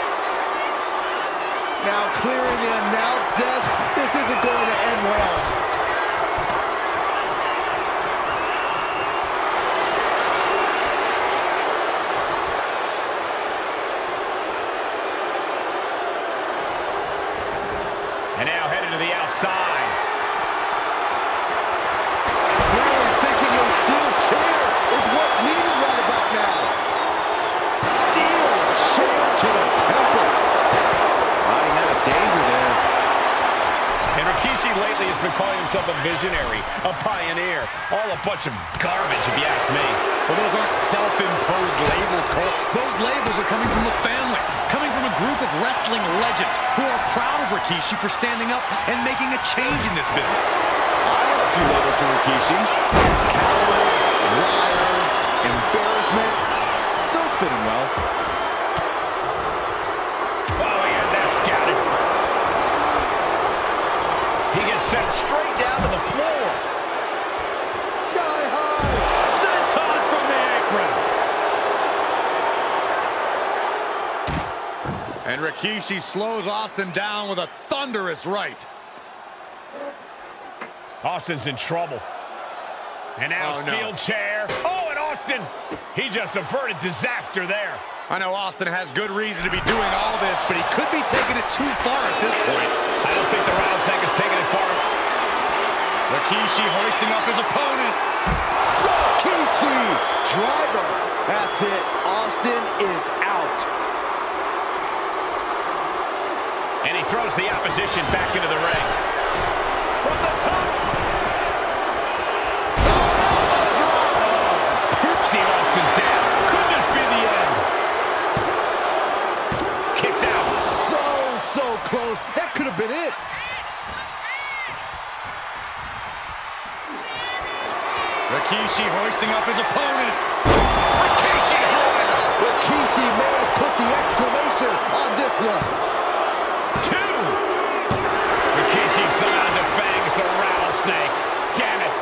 Now clearing the announce desk, this isn't going to end well. And now headed to the outside. Clearly thinking a steel chair is what's needed right about now. Steel chair to the temple. Sliding out of danger there. And Rikishi lately has been calling himself a visionary, a pioneer. All a bunch of garbage, if you ask me. Well, those aren't self-imposed labels, Cole. Those labels are coming from the family, coming from a group of wrestling legends who are proud of Rikishi for standing up and making a change in this business. I have a few labels for Rikishi. Coward, liar, embarrassment. Those fit him well. Oh, he had that scouted. He gets sent straight down to the floor. Sky high. Senton from the apron. And Rikishi slows Austin down with a thunderous right. Austin's in trouble. And now steel chair. Oh, and Austin, he just averted disaster there. I know Austin has good reason to be doing all this, but he could be taking it too far at this point. I don't think the rattlesnake is taking it far. Rikishi hoisting up his opponent. Rikishi driver. That's it. Austin is out. And he throws the opposition back into the ring. From the top. Steve Austin's down. Could this be the end? Kicks out. So close. That could have been it. Rikishi hoisting up his opponent. Rikishi driver. Rikishi may have put the exclamation on this one. Two. Rikishi somehow defangs the rattlesnake. Damn it.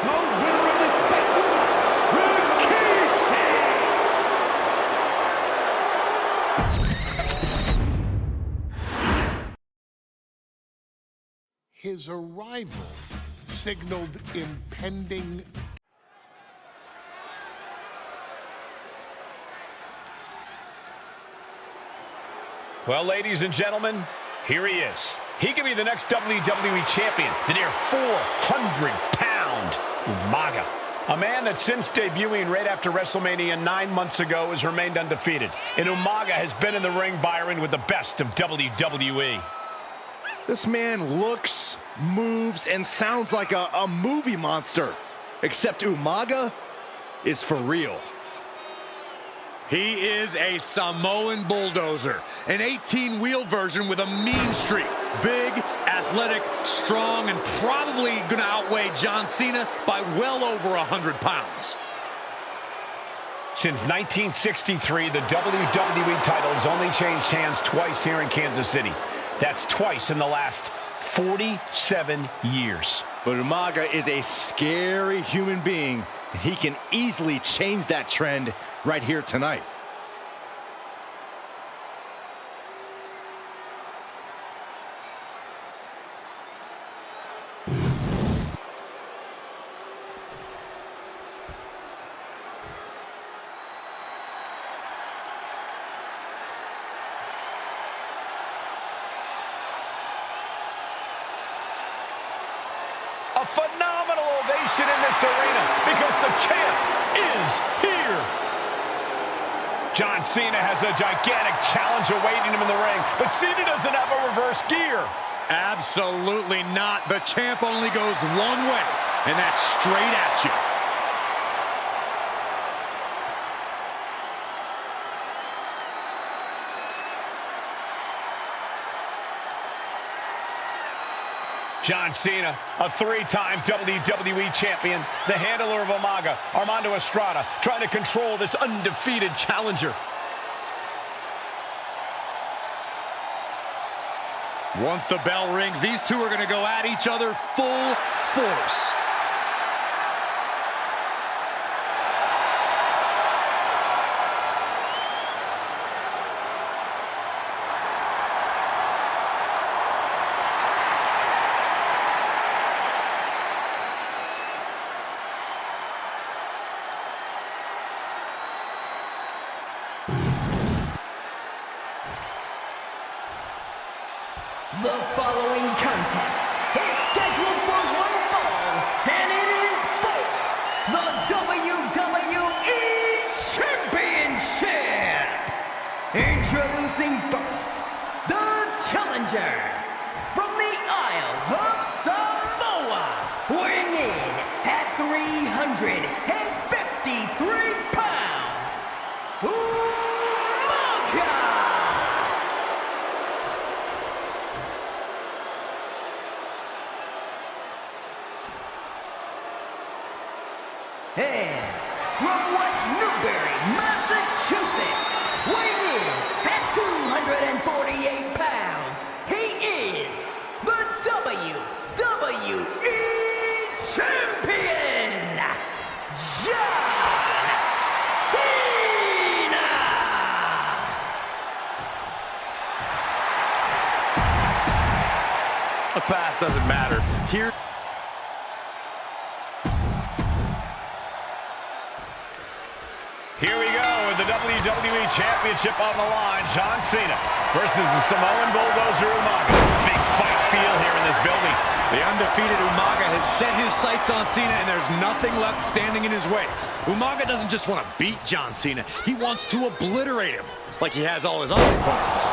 The winner of this bout, Rikishi! His arrival signaled impending. Well, ladies and gentlemen, here he is. He could be the next WWE champion, the near 400-pound Umaga. A man that since debuting right after WrestleMania 9 months ago has remained undefeated. And Umaga has been in the ring, Byron, with the best of WWE. This man looks, moves, and sounds like a movie monster. Except Umaga, is for real. He is a Samoan bulldozer, an 18-wheel version with a mean streak. Big, athletic, strong, and probably gonna outweigh John Cena by well over 100 pounds. Since 1963, the WWE title has only changed hands twice here in Kansas City. That's twice in the last 47 years. But Umaga is a scary human being. He can easily change that trend right here tonight. A phenomenal ovation in this arena because the champ is here. John Cena has a gigantic challenge awaiting him in the ring, but Cena doesn't have a reverse gear. Absolutely not. The champ only goes one way, and that's straight at you. John Cena, a three-time WWE champion, the handler of Umaga, Armando Estrada, trying to control this undefeated challenger. Once the bell rings, these two are going to go at each other full force. The following contest is scheduled for one fall, and it is for the WWE Championship. Introducing first, the challenger from the Isle of Samoa, weighing in at 353 pounds, Umaga. And from West Newbury, Massachusetts, weighing in at 248 pounds, he is the WWE Champion, John Cena! The path doesn't matter. Here. Here we go with the WWE Championship on the line. John Cena versus the Samoan Bulldozer Umaga. Big fight feel here in this building. The undefeated Umaga has set his sights on Cena, and there's nothing left standing in his way. Umaga doesn't just want to beat John Cena. He wants to obliterate him, like he has all his other opponents.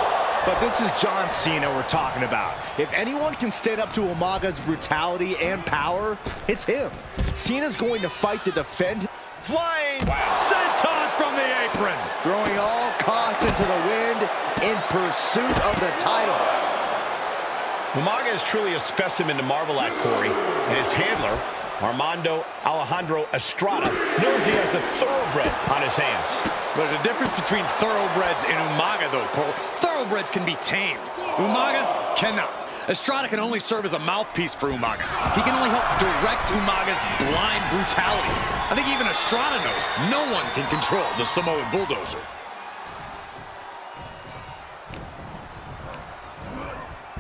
But this is John Cena we're talking about. If anyone can stand up to Umaga's brutality and power, it's him. Cena's going to fight to defend. Flying senton from the apron. Throwing all caution to the wind in pursuit of the title. Umaga is truly a specimen to marvel at, Corey, and his handler, Armando Alejandro Estrada, knows he has a thoroughbred on his hands. There's a difference between thoroughbreds and Umaga, though, Cole. Thoroughbreds can be tamed. Umaga cannot. Estrada can only serve as a mouthpiece for Umaga. He can only help direct Umaga's blind brutality. I think even Estrada knows no one can control the Samoan Bulldozer.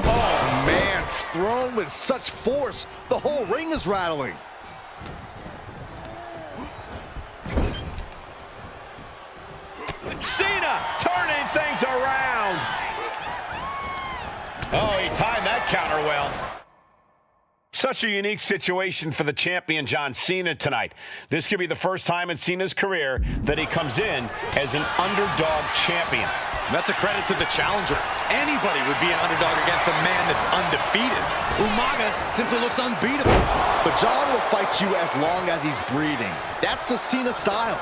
Oh, man, thrown with such force, the whole ring is rattling. Cena turning things around. Oh, he timed that counter well. Such a unique situation for the champion John Cena tonight. This could be the first time in Cena's career that he comes in as an underdog champion. That's a credit to the challenger. Anybody would be an underdog against a man that's undefeated. Umaga simply looks unbeatable. But John will fight you as long as he's breathing. That's the Cena style.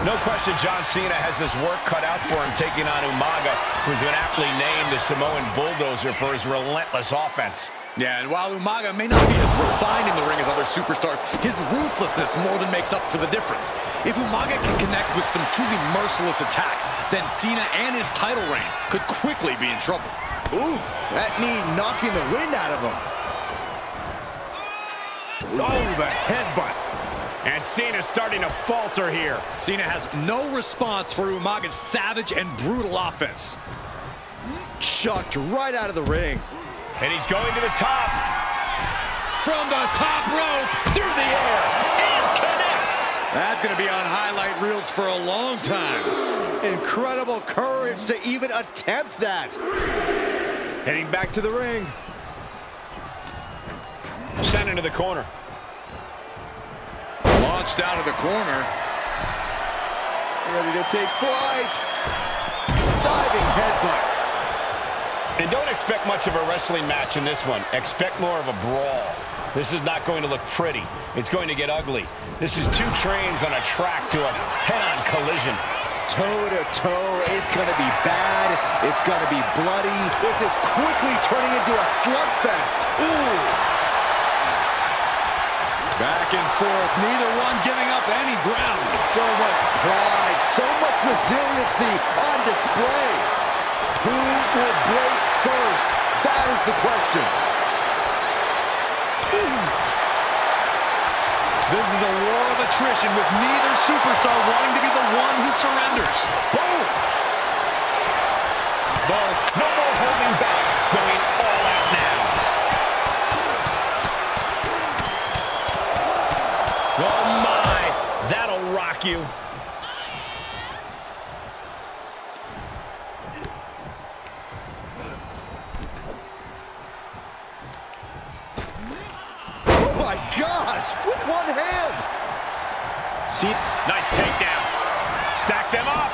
No question John Cena has his work cut out for him taking on Umaga, who's been aptly named the Samoan Bulldozer for his relentless offense. Yeah, and while Umaga may not be as refined in the ring as other superstars, his ruthlessness more than makes up for the difference. If Umaga can connect with some truly merciless attacks, then Cena and his title reign could quickly be in trouble. Ooh, that knee knocking the wind out of him. Oh, the headbutt. And Cena's starting to falter here. Cena has no response for Umaga's savage and brutal offense. Chucked right out of the ring. And he's going to the top. From the top rope, through the air, and connects. That's going to be on highlight reels for a long time. Incredible courage to even attempt that. Heading back to the ring. Sent into the corner. Launched out of the corner. Ready to take flight. Diving headbutt. And don't expect much of a wrestling match in this one. Expect more of a brawl. This is not going to look pretty. It's going to get ugly. This is two trains on a track to a head-on collision. Toe-to-toe, it's going to be bad. It's going to be bloody. This is quickly turning into a slugfest. Ooh. Back and forth, neither one giving up any ground. So much pride, so much resiliency on display. Who will break first? That is the question. This is a war of attrition with neither superstar wanting to be the one who surrenders. Both. No more holding back. Going all out now. Oh my, that'll rock you. My gosh, with one hand. See, nice takedown. Stack them up.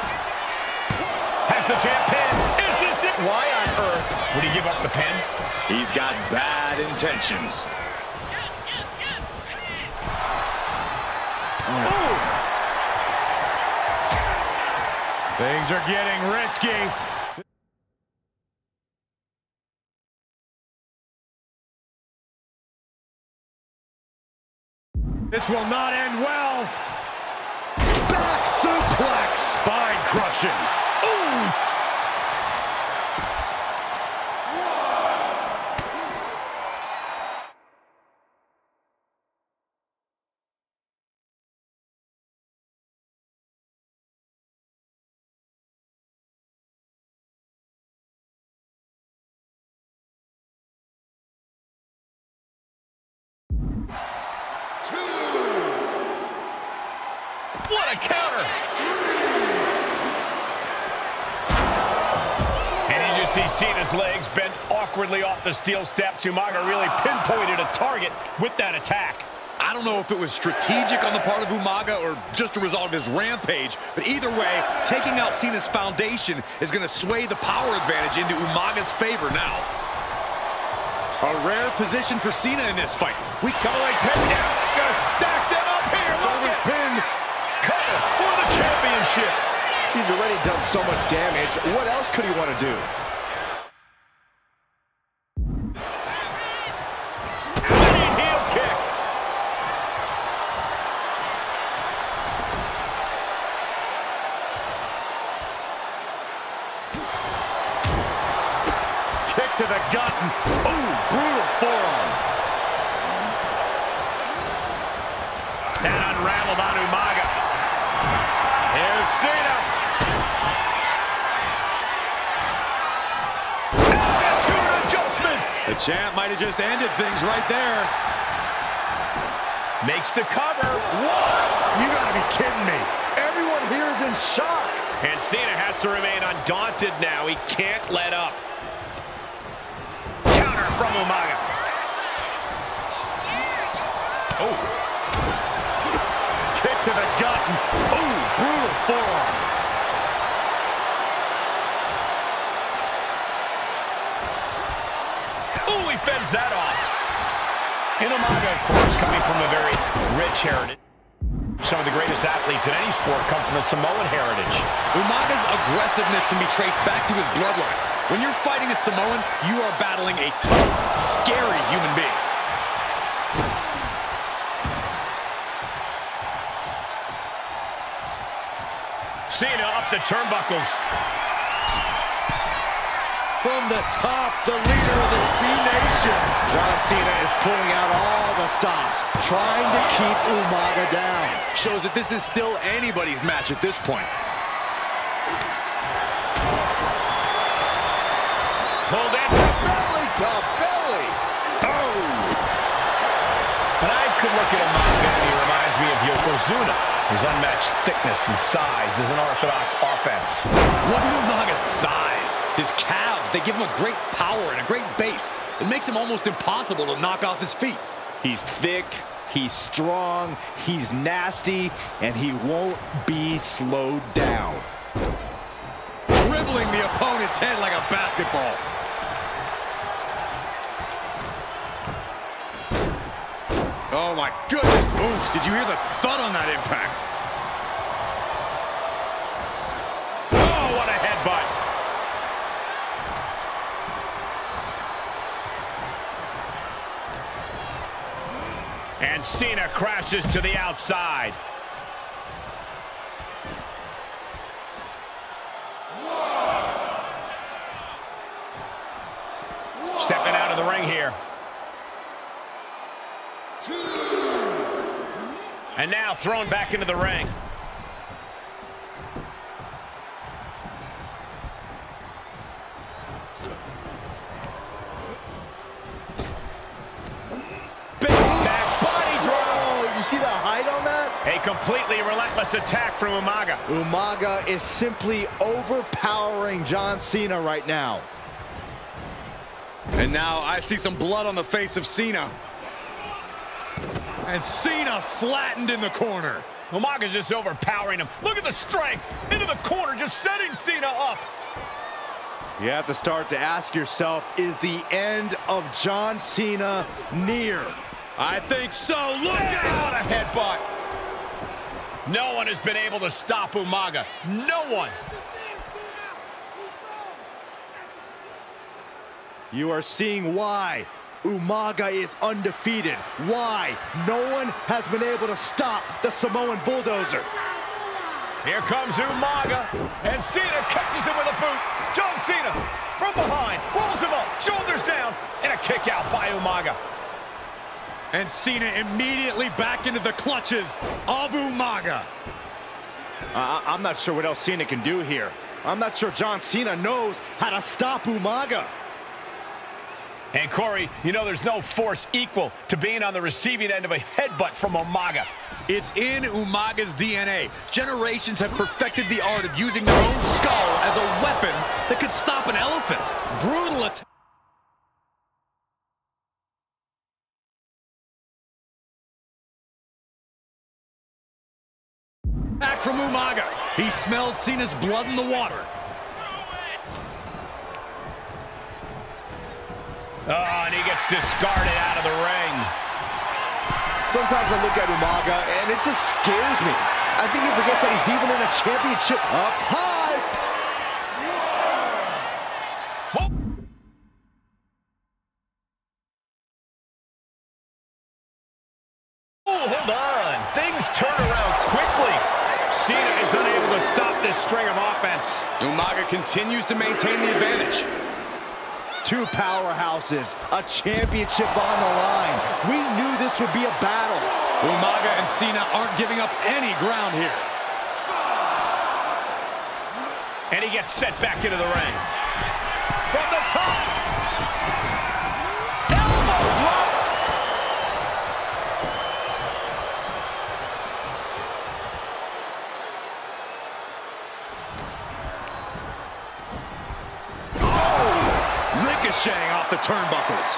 Has the champ pinned. Is this it? Why on earth would he give up the pin? He's got bad intentions. Ooh. Things are getting risky. This will not end well. Back suplex. Spine crushing. Ooh. What a counter! And you just see Cena's legs bent awkwardly off the steel steps. Umaga really pinpointed a target with that attack. I don't know if it was strategic on the part of Umaga or just a result of his rampage, but either way, taking out Cena's foundation is going to sway the power advantage into Umaga's favor now. A rare position for Cena in this fight. We Double leg takedown. Gonna stack them up here. Look at Pinned. cover for the championship. He's already done so much damage. What else could he want to do? Running heel kick. kick to the gut. Ooh, brutal forearm. That unraveled on Umaga. Here's Cena. Attitude adjustment. The champ might have just ended things right there. Makes the cover. What? You gotta be kidding me. Everyone here is in shock. And Cena has to remain undaunted now. He can't let up. Counter from Umaga. Oh. Kick to the gut. Oh, brutal forearm. Oh, he fends that off. And Umaga, of course, coming from a very rich heritage. Some of the greatest athletes in any sport come from the Samoan heritage. Umaga's aggressiveness can be traced back to his bloodline. When you're fighting a Samoan, you are battling a tough, scary human being. Cena up the turnbuckles. From the top, the leader of the C-Nation. John Cena is pulling out all the stops, trying to keep Umaga down. Shows that this is still anybody's match at this point. Pulled in from Belly to belly. oh! And I could look at Umaga and he reminds me of Yokozuna. His unmatched thickness and size is an orthodox offense. Look at Umaga's thighs, his calves. They give him a great power and a great base. It makes him almost impossible to knock off his feet. He's thick, he's strong, he's nasty, and he won't be slowed down. Dribbling the opponent's head like a basketball. Oh my goodness. Oof, did you hear the thud on that impact? Oh, what a headbutt. And Cena crashes to the outside. Stepping out of the ring here. And now thrown back into the ring. Big back body drop. Oh, you see the height on that? A completely relentless attack from Umaga. Umaga is simply overpowering John Cena right now. And now I see some blood on the face of Cena. And Cena flattened in the corner. Umaga's just overpowering him. Look at the strength into the corner, just setting Cena up. You have to start to ask yourself, is the end of John Cena near? I think so. Look What out! a headbutt. No one has been able to stop Umaga. No one. You are seeing why Umaga is undefeated. Why no one has been able to stop the Samoan Bulldozer. Here comes Umaga, and Cena catches him with a boot. John Cena from behind, rolls him up, shoulders down, and a kick out by Umaga. And Cena immediately back into the clutches of Umaga. I'm not sure what else Cena can do here. I'm not sure John Cena knows how to stop Umaga. And Corey, you know there's no force equal to being on the receiving end of a headbutt from Umaga. It's in Umaga's DNA. Generations have perfected the art of using their own skull as a weapon that could stop an elephant. Brutal attack. Back from Umaga. He smells Cena's blood in the water. Oh, and he gets discarded out of the ring. Sometimes I look at Umaga and it just scares me. I think he forgets that he's even in a championship up high. Whoa. Oh, hold on. Things turn around quickly. Cena is unable to stop this string of offense. Umaga continues to maintain the advantage. Two powerhouses, a championship on the line. We knew this would be a battle. Umaga and Cena aren't giving up any ground here. And he gets set back into the ring. From the top. Elbow drop. Ricocheting off the turnbuckles.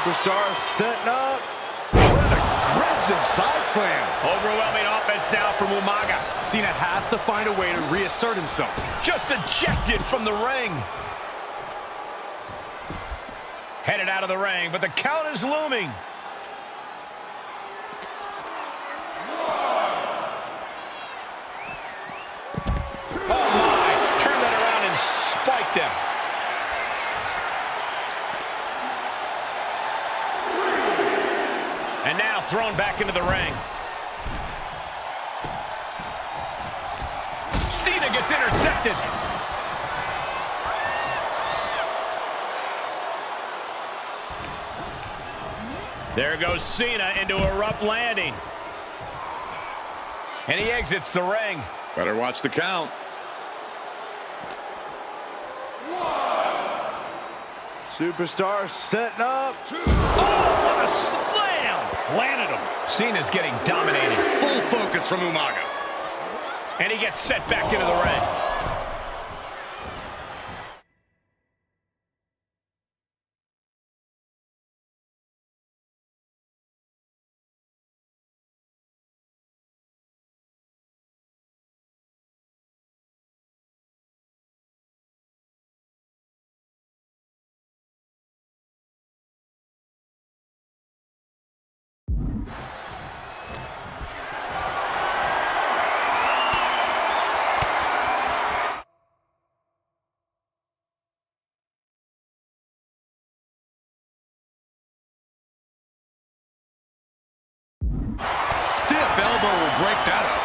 Superstar setting up. What an aggressive side slam. Overwhelming offense now from Umaga. Cena has to find a way to reassert himself. Just ejected from the ring. Headed out of the ring, but the count is looming. Oh my, turned that around and spiked him. And now thrown back into the ring. Cena gets intercepted. There goes Cena into a rough landing. And he exits the ring. Better watch the count. Superstar setting up. Oh, what a slam! Planted him. Cena's getting dominated. Full focus from Umaga. And he gets set back into the ring. Stiff elbow will break that up.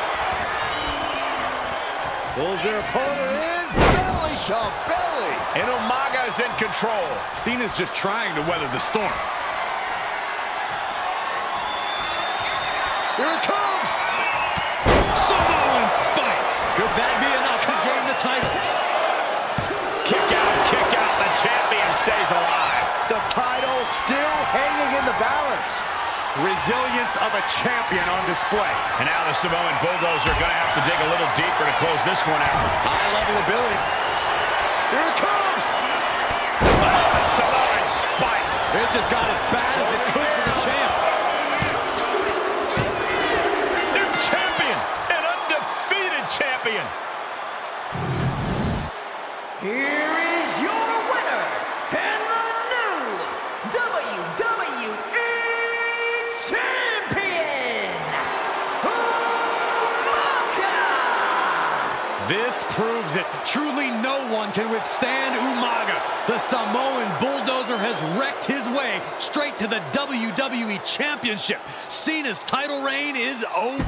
Pulls their opponent in. Belly to belly. And Umaga is in control. Cena's just trying to weather the storm. Here it comes. Samoan spike. Could that be enough to gain the title? Kick out, kick out. The champion stays alive. The title still hanging in the balance. Resilience of a champion on display. And now the Samoan Bulldozer are going to have to dig a little deeper to close this one out. High-level ability. Here it comes. Oh, a Samoan spike. It just got as bad as it could for the champ. New champion, an undefeated champion. Here is your winner, and the new WWE Champion, Umaga! This proves it. Truly no one can withstand Umaga. The Samoan Bulldozer has wrecked his way straight to the WWE Championship. Cena's title reign is over.